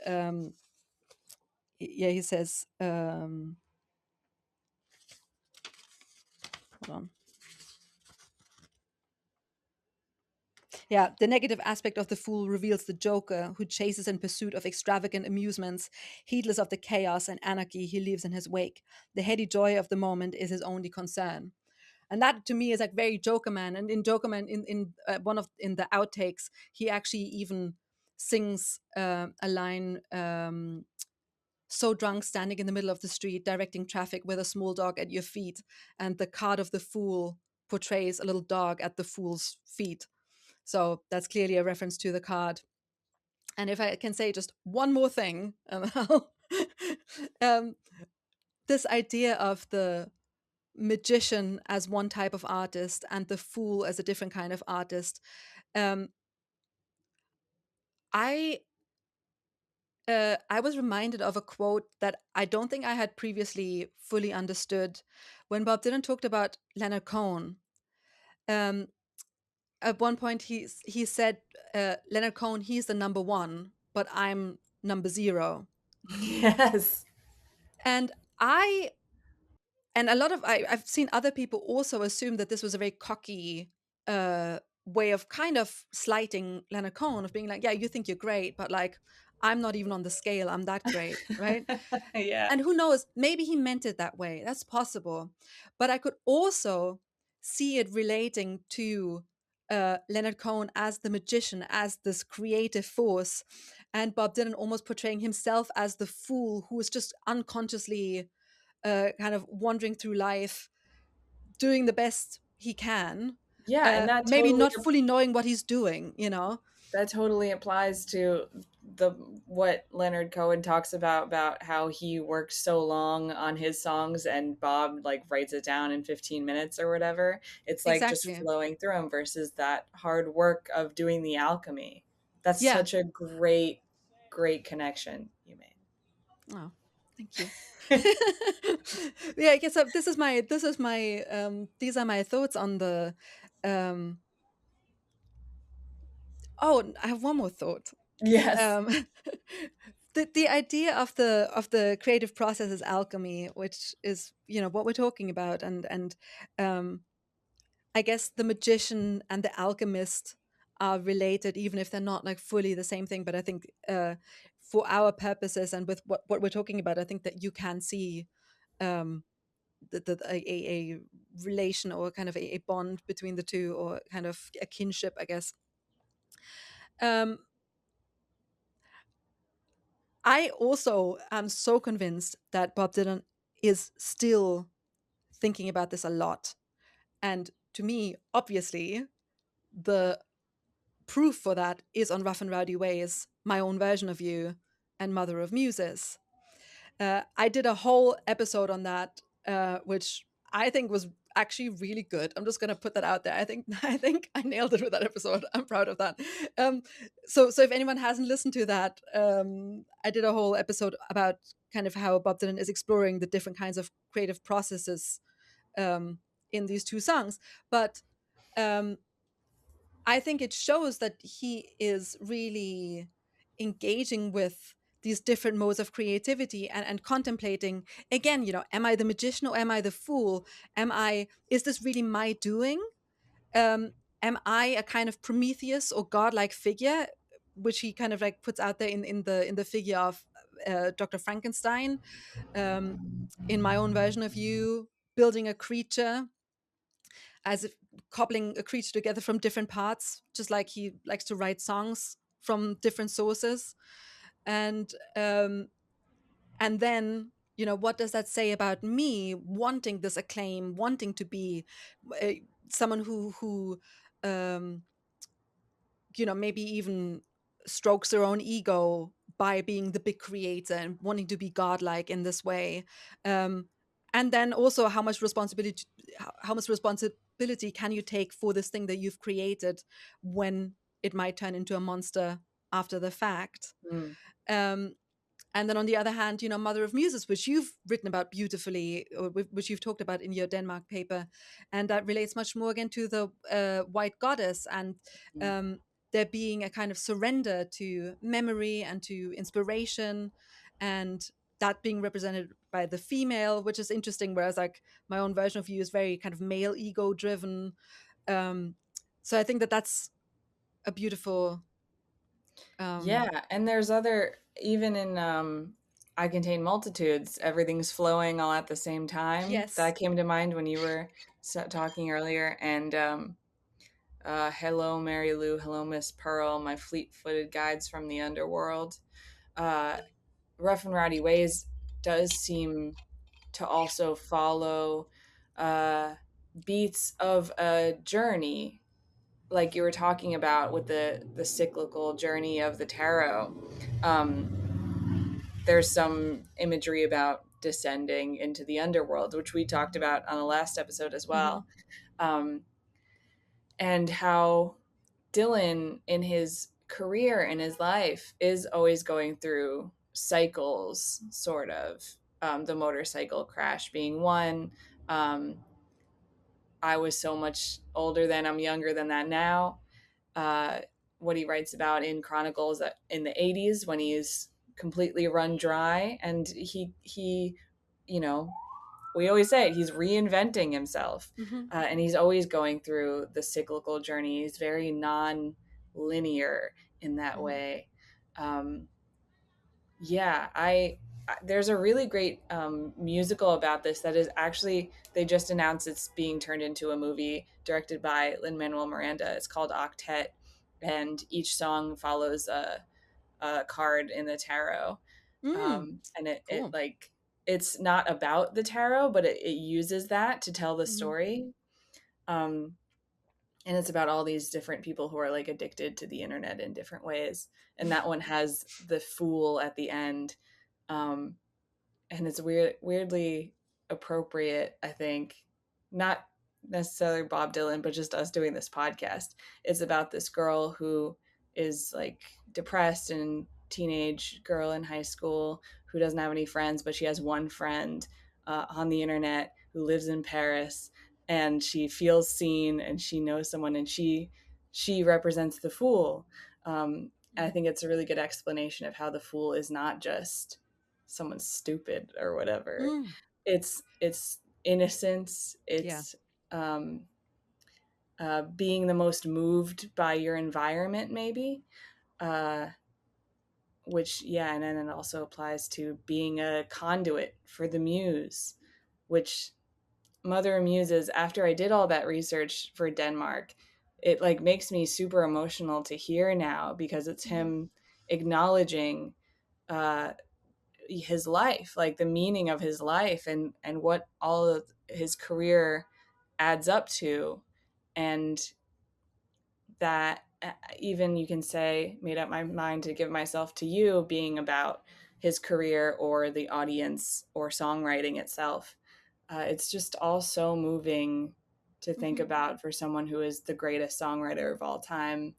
he says, hold on. Yeah, the negative aspect of the Fool reveals the Joker, who chases in pursuit of extravagant amusements, heedless of the chaos and anarchy he leaves in his wake. The heady joy of the moment is his only concern. And that to me is like very Joker Man. And in Joker Man, in the outtakes, he actually even sings a line, so drunk, standing in the middle of the street, directing traffic with a small dog at your feet. And the card of the Fool portrays a little dog at the Fool's feet. So that's clearly a reference to the card. And if I can say just one more thing, this idea of the magician as one type of artist and the Fool as a different kind of artist, I was reminded of a quote that I don't think I had previously fully understood when Bob Dylan talked about Leonard Cohen. At one point, he said, Leonard Cohen, he's the number one, but I'm number 0. Yes. And I've seen other people also assume that this was a very cocky way of kind of slighting Leonard Cohen, of being like, yeah, you think you're great, but like, I'm not even on the scale. I'm that great, right? Yeah. And who knows, maybe he meant it that way. That's possible. But I could also see it relating to Leonard Cohen as the magician, as this creative force, and Bob Dylan almost portraying himself as the fool who is just unconsciously kind of wandering through life, doing the best he can. Yeah, and that maybe totally not fully knowing what he's doing, that totally applies to what Leonard Cohen talks about how he works so long on his songs and Bob like writes it down in 15 minutes or whatever. It's like Exactly. just flowing through him versus that hard work of doing the alchemy. That's Yeah. such a great connection you made. Oh, thank you. Yeah, I guess these are my thoughts on the I have one more thought. Yes. The idea of the creative process is alchemy, which is what we're talking about, and I guess the magician and the alchemist are related, even if they're not like fully the same thing. But I think for our purposes and with what we're talking about, I think that you can see a relation or kind of a bond between the two, or kind of a kinship, I guess. I also am so convinced that Bob Dylan is still thinking about this a lot. And to me, obviously, the proof for that is on Rough and Rowdy Ways, My Own Version of You, and Mother of Muses. I did a whole episode on that, which I think was actually really good. I'm just gonna put that out there. I think I nailed it with that episode. I'm proud of that. So if anyone hasn't listened to that, I did a whole episode about kind of how Bob Dylan is exploring the different kinds of creative processes in these two songs. But I think it shows that he is really engaging with these different modes of creativity and contemplating again, am I the magician or am I the fool? Is this really my doing? Am I a kind of Prometheus or godlike figure, which he kind of like puts out there in the figure of Dr. Frankenstein, in my own version of you, building a creature, as if cobbling a creature together from different parts, just like he likes to write songs from different sources. And then, what does that say about me wanting this acclaim, wanting to be someone who um, maybe even strokes their own ego by being the big creator and wanting to be godlike in this way. And then also how much responsibility can you take for this thing that you've created when it might turn into a monster after the fact. um, and then on the other hand, Mother of Muses, which you've written about beautifully, or which you've talked about in your Denmark paper, and that relates much more again to the white goddess, and there being a kind of surrender to memory and to inspiration, and that being represented by the female, which is interesting, whereas like my own version of you is very kind of male ego driven. So I think that's a beautiful Yeah, and there's other, even in I Contain Multitudes, everything's flowing all at the same time. Yes. That came to mind when you were talking earlier. And Hello, Mary Lou, hello, Miss Pearl, my fleet-footed guides from the underworld. Rough and Rowdy Ways does seem to also follow beats of a journey, like you were talking about with the cyclical journey of the tarot. There's some imagery about descending into the underworld, which we talked about on the last episode as well. And how Dylan in his career, in his life, is always going through cycles, sort of. The motorcycle crash being one. I was so much older then, I'm younger than that now. What he writes about in Chronicles in the 80s when he's completely run dry, and he we always say it, he's reinventing himself. And he's always going through the cyclical journey. He's very non-linear in that way. There's a really great musical about this that is actually, they just announced it's being turned into a movie directed by Lin-Manuel Miranda. It's called Octet, and each song follows a card in the tarot. And cool. it's not about the tarot, but it uses that to tell the story. And it's about all these different people who are like addicted to the internet in different ways. And that one has the Fool at the end. And it's weirdly appropriate, I think, not necessarily Bob Dylan, but just us doing this podcast. It's about this girl who is like depressed, and teenage girl in high school who doesn't have any friends, but she has one friend on the internet who lives in Paris, and she feels seen, and she knows someone, and she represents the Fool. And I think it's a really good explanation of how the Fool is not just someone stupid or whatever. It's innocence. It's being the most moved by your environment, maybe. Which, and then it also applies to being a conduit for the muse, which Mother of Muses, after I did all that research for Denmark, it like makes me super emotional to hear now, because it's him acknowledging his life, like the meaning of his life, and what all of his career adds up to. And that even, you can say, Made Up My Mind to Give Myself to You being about his career or the audience or songwriting itself. it's just all so moving to think Mm-hmm. about for someone who is the greatest songwriter of all time,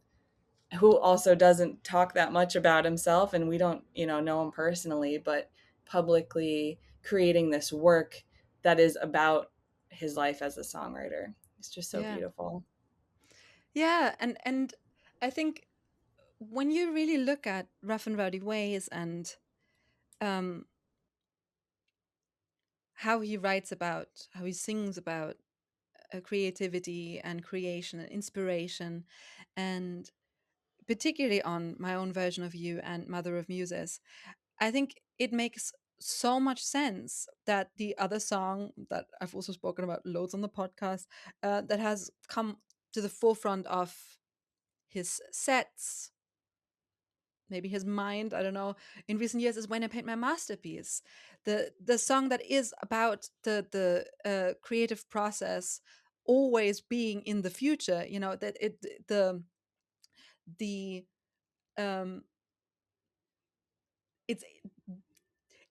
who also doesn't talk that much about himself, and we don't, know him personally, but publicly creating this work that is about his life as a songwriter. It's just so Yeah. beautiful. Yeah, and I think when you really look at Rough and Rowdy Ways and um, how he writes about, how he sings about creativity and creation and inspiration, and particularly on My Own Version of You and Mother of Muses, I think it makes so much sense that the other song that I've also spoken about loads on the podcast, that has come to the forefront of his sets, maybe his mind, I don't know, in recent years, is When I Paint My Masterpiece, the song that is about the creative process always being in the future, that the um it's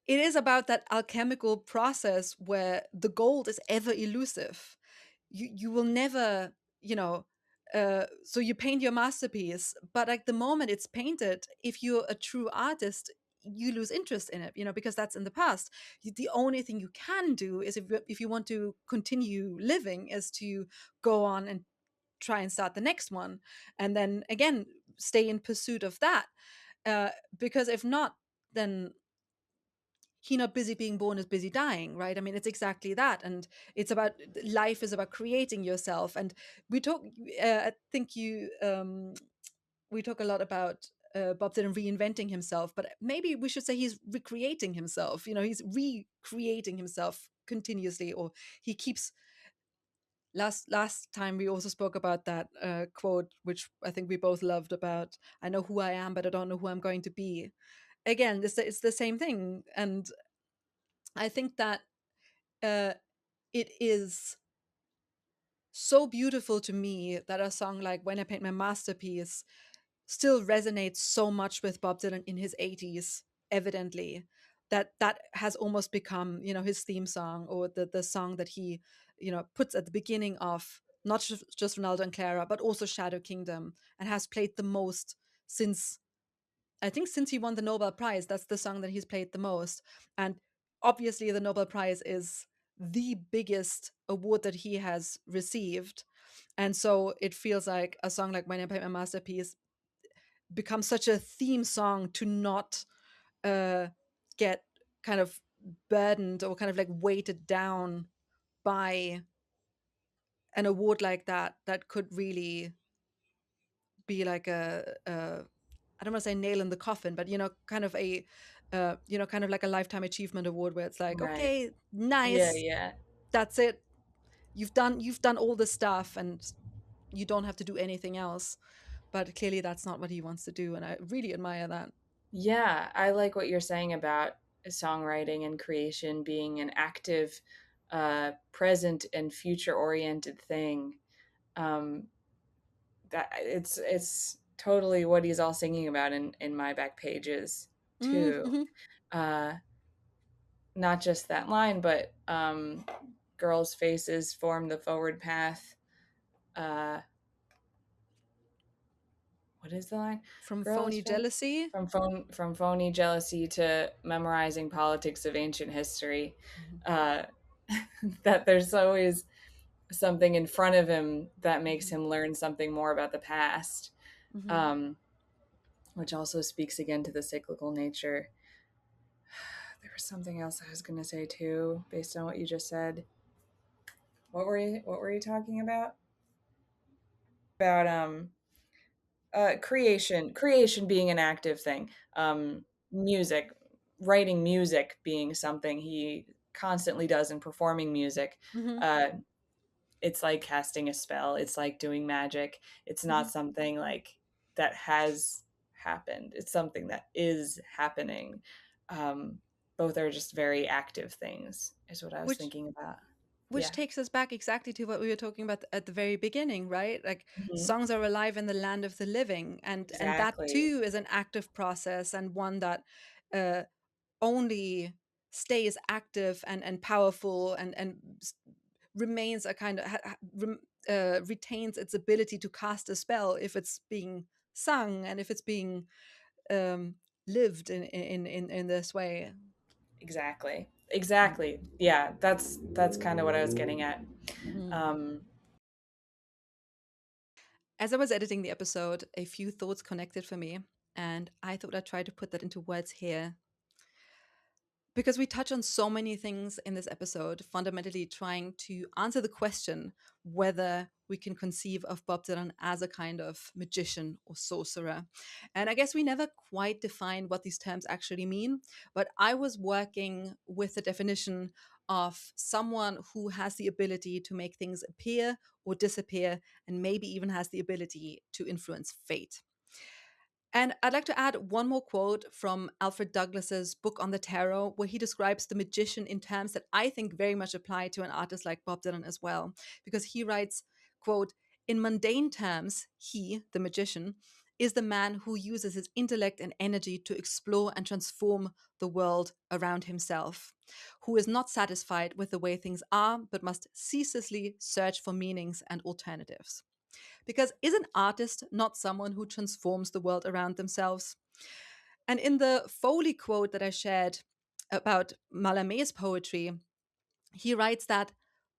it is about that alchemical process where the gold is ever elusive. You will never, you know so you paint your masterpiece, but like the moment it's painted, if you're a true artist, you lose interest in it, because that's in the past. The only thing you can do is, if you want to continue living, is to go on and try and start the next one, and then again stay in pursuit of that, because if not, then he not busy being born is busy dying, right? I mean, it's exactly that. And it's about, life is about creating yourself. And we talk, I think we talk a lot about Bob Dylan reinventing himself, but maybe we should say he's recreating himself. He's recreating himself continuously, or he keeps. Last time we also spoke about that quote, which I think we both loved, about, "I know who I am, but I don't know who I'm going to be." Again, it's the same thing, and I think that uh, it is so beautiful to me that a song like When I Paint My Masterpiece still resonates so much with Bob Dylan in his 80s, evidently, that has almost become, his theme song, or the song that he, puts at the beginning of not just Ronaldo and Clara, but also Shadow Kingdom, and has played the most since, I think, since he won the Nobel Prize. That's the song that he's played the most. And obviously, the Nobel Prize is the biggest award that he has received. And so it feels like a song like When I Paint My Masterpiece becomes such a theme song to not uh, get kind of burdened, or kind of like weighted down by an award like that could really be like a I don't want to say nail in the coffin, but kind of a kind of like a lifetime achievement award, where it's like, Right. okay, Yeah, nice, yeah. that's it. You've done all the stuff, and you don't have to do anything else. But clearly, that's not what he wants to do, and I really admire that. Yeah, I like what you're saying about songwriting and creation being an active, present and future oriented thing. Um, that it's totally what he's all singing about in my back pages too. Mm-hmm. Uh, Not just that line, but girls' faces form the forward path. Uh, what is the line? From Girls' phony face jealousy. from phony jealousy to memorizing politics of ancient history. Uh, that there's always something in front of him that makes him learn something more about the past, Mm-hmm. um, which also speaks again to the cyclical nature. There was something else I was going to say too, based on what you just said. What were you talking about? About creation being an active thing, music, writing music being something he constantly does, and performing music. Mm-hmm. uh it's like casting a spell, it's like doing magic. It's Mm-hmm. not something like that has happened, it's something that is happening. um Both are just very active things, is what I was which thinking about. which Yeah. takes us back exactly to what we were talking about at the very beginning, right? Like, Mhm. songs are alive in the land of the living, and that Exactly. too is an active process, and one that uh, only stays active and powerful and remains a kind of retains its ability to cast a spell if it's being sung and if it's being um, lived in this way. Exactly. Yeah, that's kind of what I was getting at. As I was editing the episode, a few thoughts connected for me, and I thought I'd try to put that into words here. Because we touch on so many things in this episode, fundamentally trying to answer the question whether we can conceive of Bob Dylan as a kind of magician or sorcerer. And I guess we never quite define what these terms actually mean, but I was working with the definition of someone who has the ability to make things appear or disappear, and maybe even has the ability to influence fate. And I'd like to add one more quote from Alfred Douglas's book on the tarot, where he describes the magician in terms that I think very much apply to an artist like Bob Dylan as well. Because he writes, quote, "In mundane terms, he, the magician, is the man who uses his intellect and energy to explore and transform the world around himself, who is not satisfied with the way things are, but must ceaselessly search for meanings and alternatives." Because is an artist not someone who transforms the world around themselves? And in the Foley quote that I shared about Mallarmé's poetry, he writes that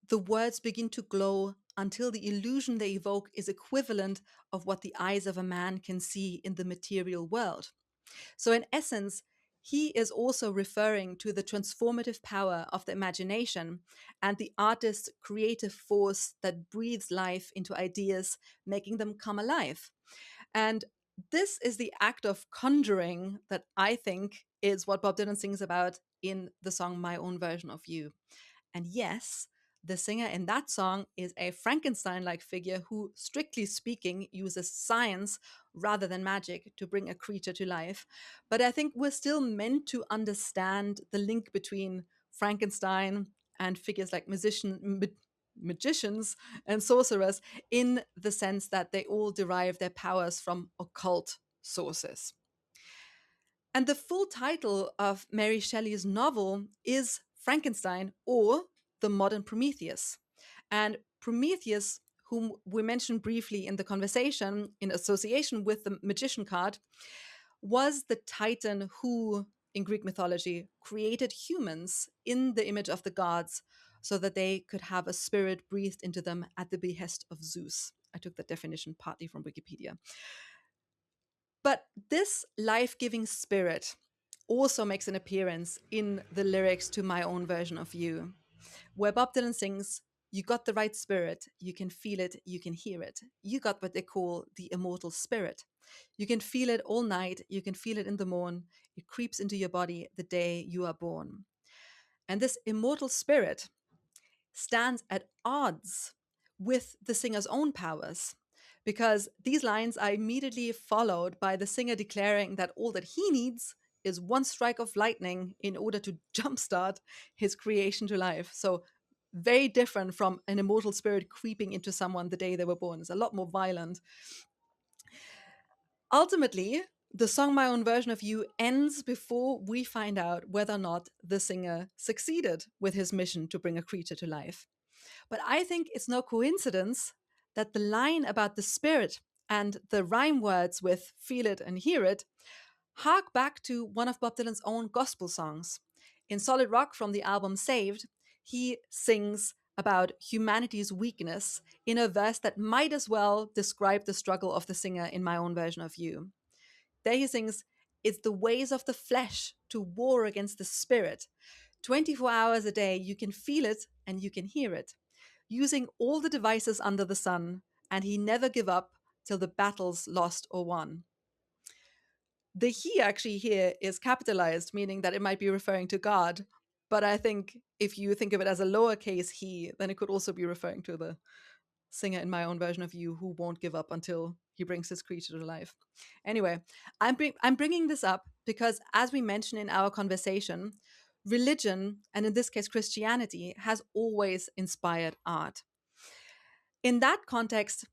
the words begin to glow until the illusion they evoke is equivalent of what the eyes of a man can see in the material world. So, in essence, he is also referring to the transformative power of the imagination and the artist's creative force that breathes life into ideas, making them come alive. And this is the act of conjuring that I think is what Bob Dylan sings about in the song My Own Version of You. And yes, the singer in that song is a Frankenstein like figure who, strictly speaking, uses science rather than magic to bring a creature to life. But I think we're still meant to understand the link between Frankenstein and figures like magicians and sorcerers, in the sense that they all derive their powers from occult sources. And the full title of Mary Shelley's novel is Frankenstein, or The Modern Prometheus. And Prometheus, whom we mentioned briefly in the conversation in association with the magician card, was the titan who, in Greek mythology, created humans in the image of the gods so that they could have a spirit breathed into them at the behest of Zeus. I took that definition partly from Wikipedia. But this life giving spirit also makes an appearance in the lyrics to My Own Version of You, where Bob Dylan sings, "You got the right spirit, you can feel it, you can hear it. You got what they call the immortal spirit. You can feel it all night, you can feel it in the morn. It creeps into your body the day you are born." And this immortal spirit stands at odds with the singer's own powers, because these lines are immediately followed by the singer declaring that all that he needs is one strike of lightning in order to jumpstart his creation to life. So, very different from an immortal spirit creeping into someone the day they were born. It's a lot more violent. Ultimately, the song My Own Version of You ends before we find out whether or not the singer succeeded with his mission to bring a creature to life. But I think it's no coincidence that the line about the spirit and the rhyme words with feel it and hear it hark back to one of Bob Dylan's own gospel songs. In Solid Rock from the album Saved, he sings about humanity's weakness in a verse that might as well describe the struggle of the singer in My Own Version of You. There he sings, "It's the ways of the flesh to war against the spirit. 24 hours a day, you can feel it and you can hear it, using all the devices under the sun, and he never give up till the battle's lost or won." The he actually here is capitalized, meaning that it might be referring to God. But I think if you think of it as a lowercase he, then it could also be referring to the singer in My Own Version of You who won't give up until he brings his creature to life. Anyway, I'm bringing this up because, as we mentioned in our conversation, religion, and in this case Christianity, has always inspired art. In that context,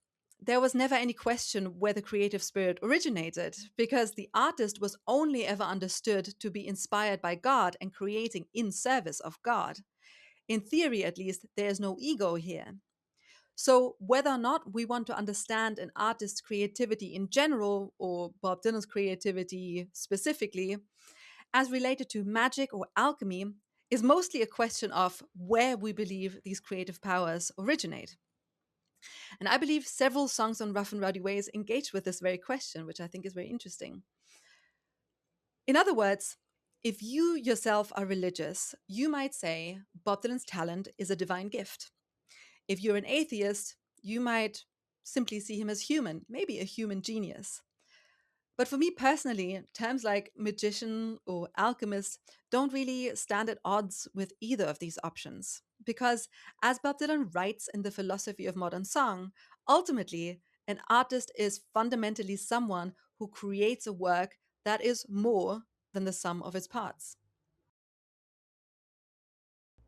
there was never any question where the creative spirit originated, because the artist was only ever understood to be inspired by God and creating in service of God. In theory, at least, there is no ego here. So, whether or not we want to understand an artist's creativity in general, or Bob Dylan's creativity specifically, as related to magic or alchemy, is mostly a question of where we believe these creative powers originate. And I believe several songs on Rough and Rowdy Ways engage with this very question, which I think is very interesting. In other words, if you yourself are religious, you might say Bob Dylan's talent is a divine gift. If you're an atheist, you might simply see him as human, maybe a human genius. But for me personally, terms like magician or alchemist don't really stand at odds with either of these options. Because, as Bob Dylan writes in the philosophy of modern song, ultimately, an artist is fundamentally someone who creates a work that is more than the sum of its parts.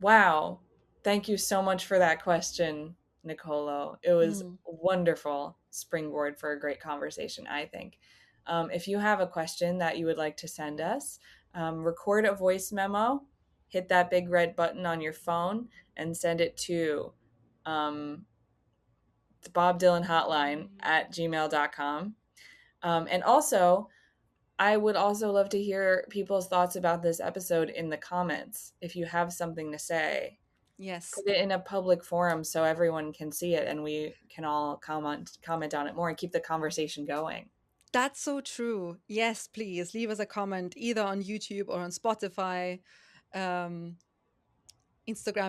Wow. Thank you so much for that question, Nicolo. It was Mm. a wonderful springboard for a great conversation, I think. If you have a question that you would like to send us, record a voice memo, hit that big red button on your phone, and send it to the Bob Dylan Hotline at gmail.com. And also, I would also love to hear people's thoughts about this episode in the comments. If you have something to say, Yes. put it in a public forum so everyone can see it and we can all comment on it more and keep the conversation going. That's so true. Yes, please leave us a comment either on YouTube or on Spotify, Instagram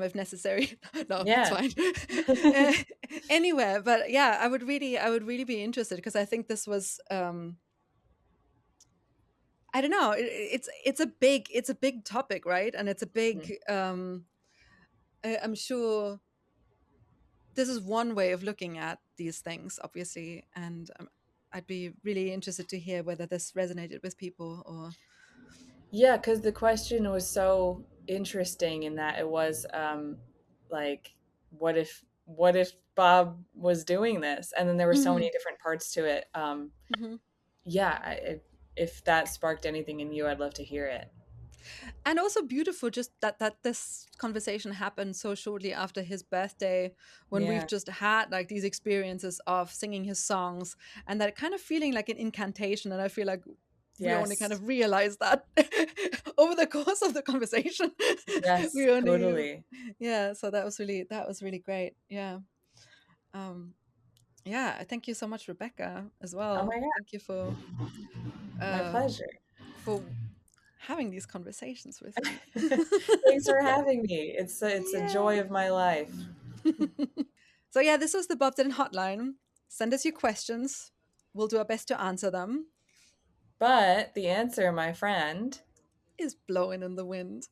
if necessary. No, it's Yeah. fine. Uh, Anywhere, but yeah, I would really be interested, because I think this was I don't know. It's a big topic, right? And it's a big. I'm sure this is one way of looking at these things, obviously, and I'd be really interested to hear whether this resonated with people or. Yeah, because the question was so interesting in that it was like, what if Bob was doing this? And then there were so Mhm, many different parts to it. mhm. Yeah, if that sparked anything in you, I'd love to hear it. And also beautiful just that this conversation happened so shortly after his birthday, when we've Yeah. just had like these experiences of singing his songs, and that kind of feeling like an incantation. And I feel like we only kind Yes. of realized that over the course of the conversation. Yes, We only totally. Yeah, so that was really great. Yeah. um yeah, thank you so much, Rebecca, as Oh well. my Thank you God, my uh pleasure. for having these conversations with me. Thanks for having me. It's a joy Yay. of my life. So yeah, this was the Bob Dylan Hotline. Send us your questions. We'll do our best to answer them. But the answer, my friend, Is blowing in the wind.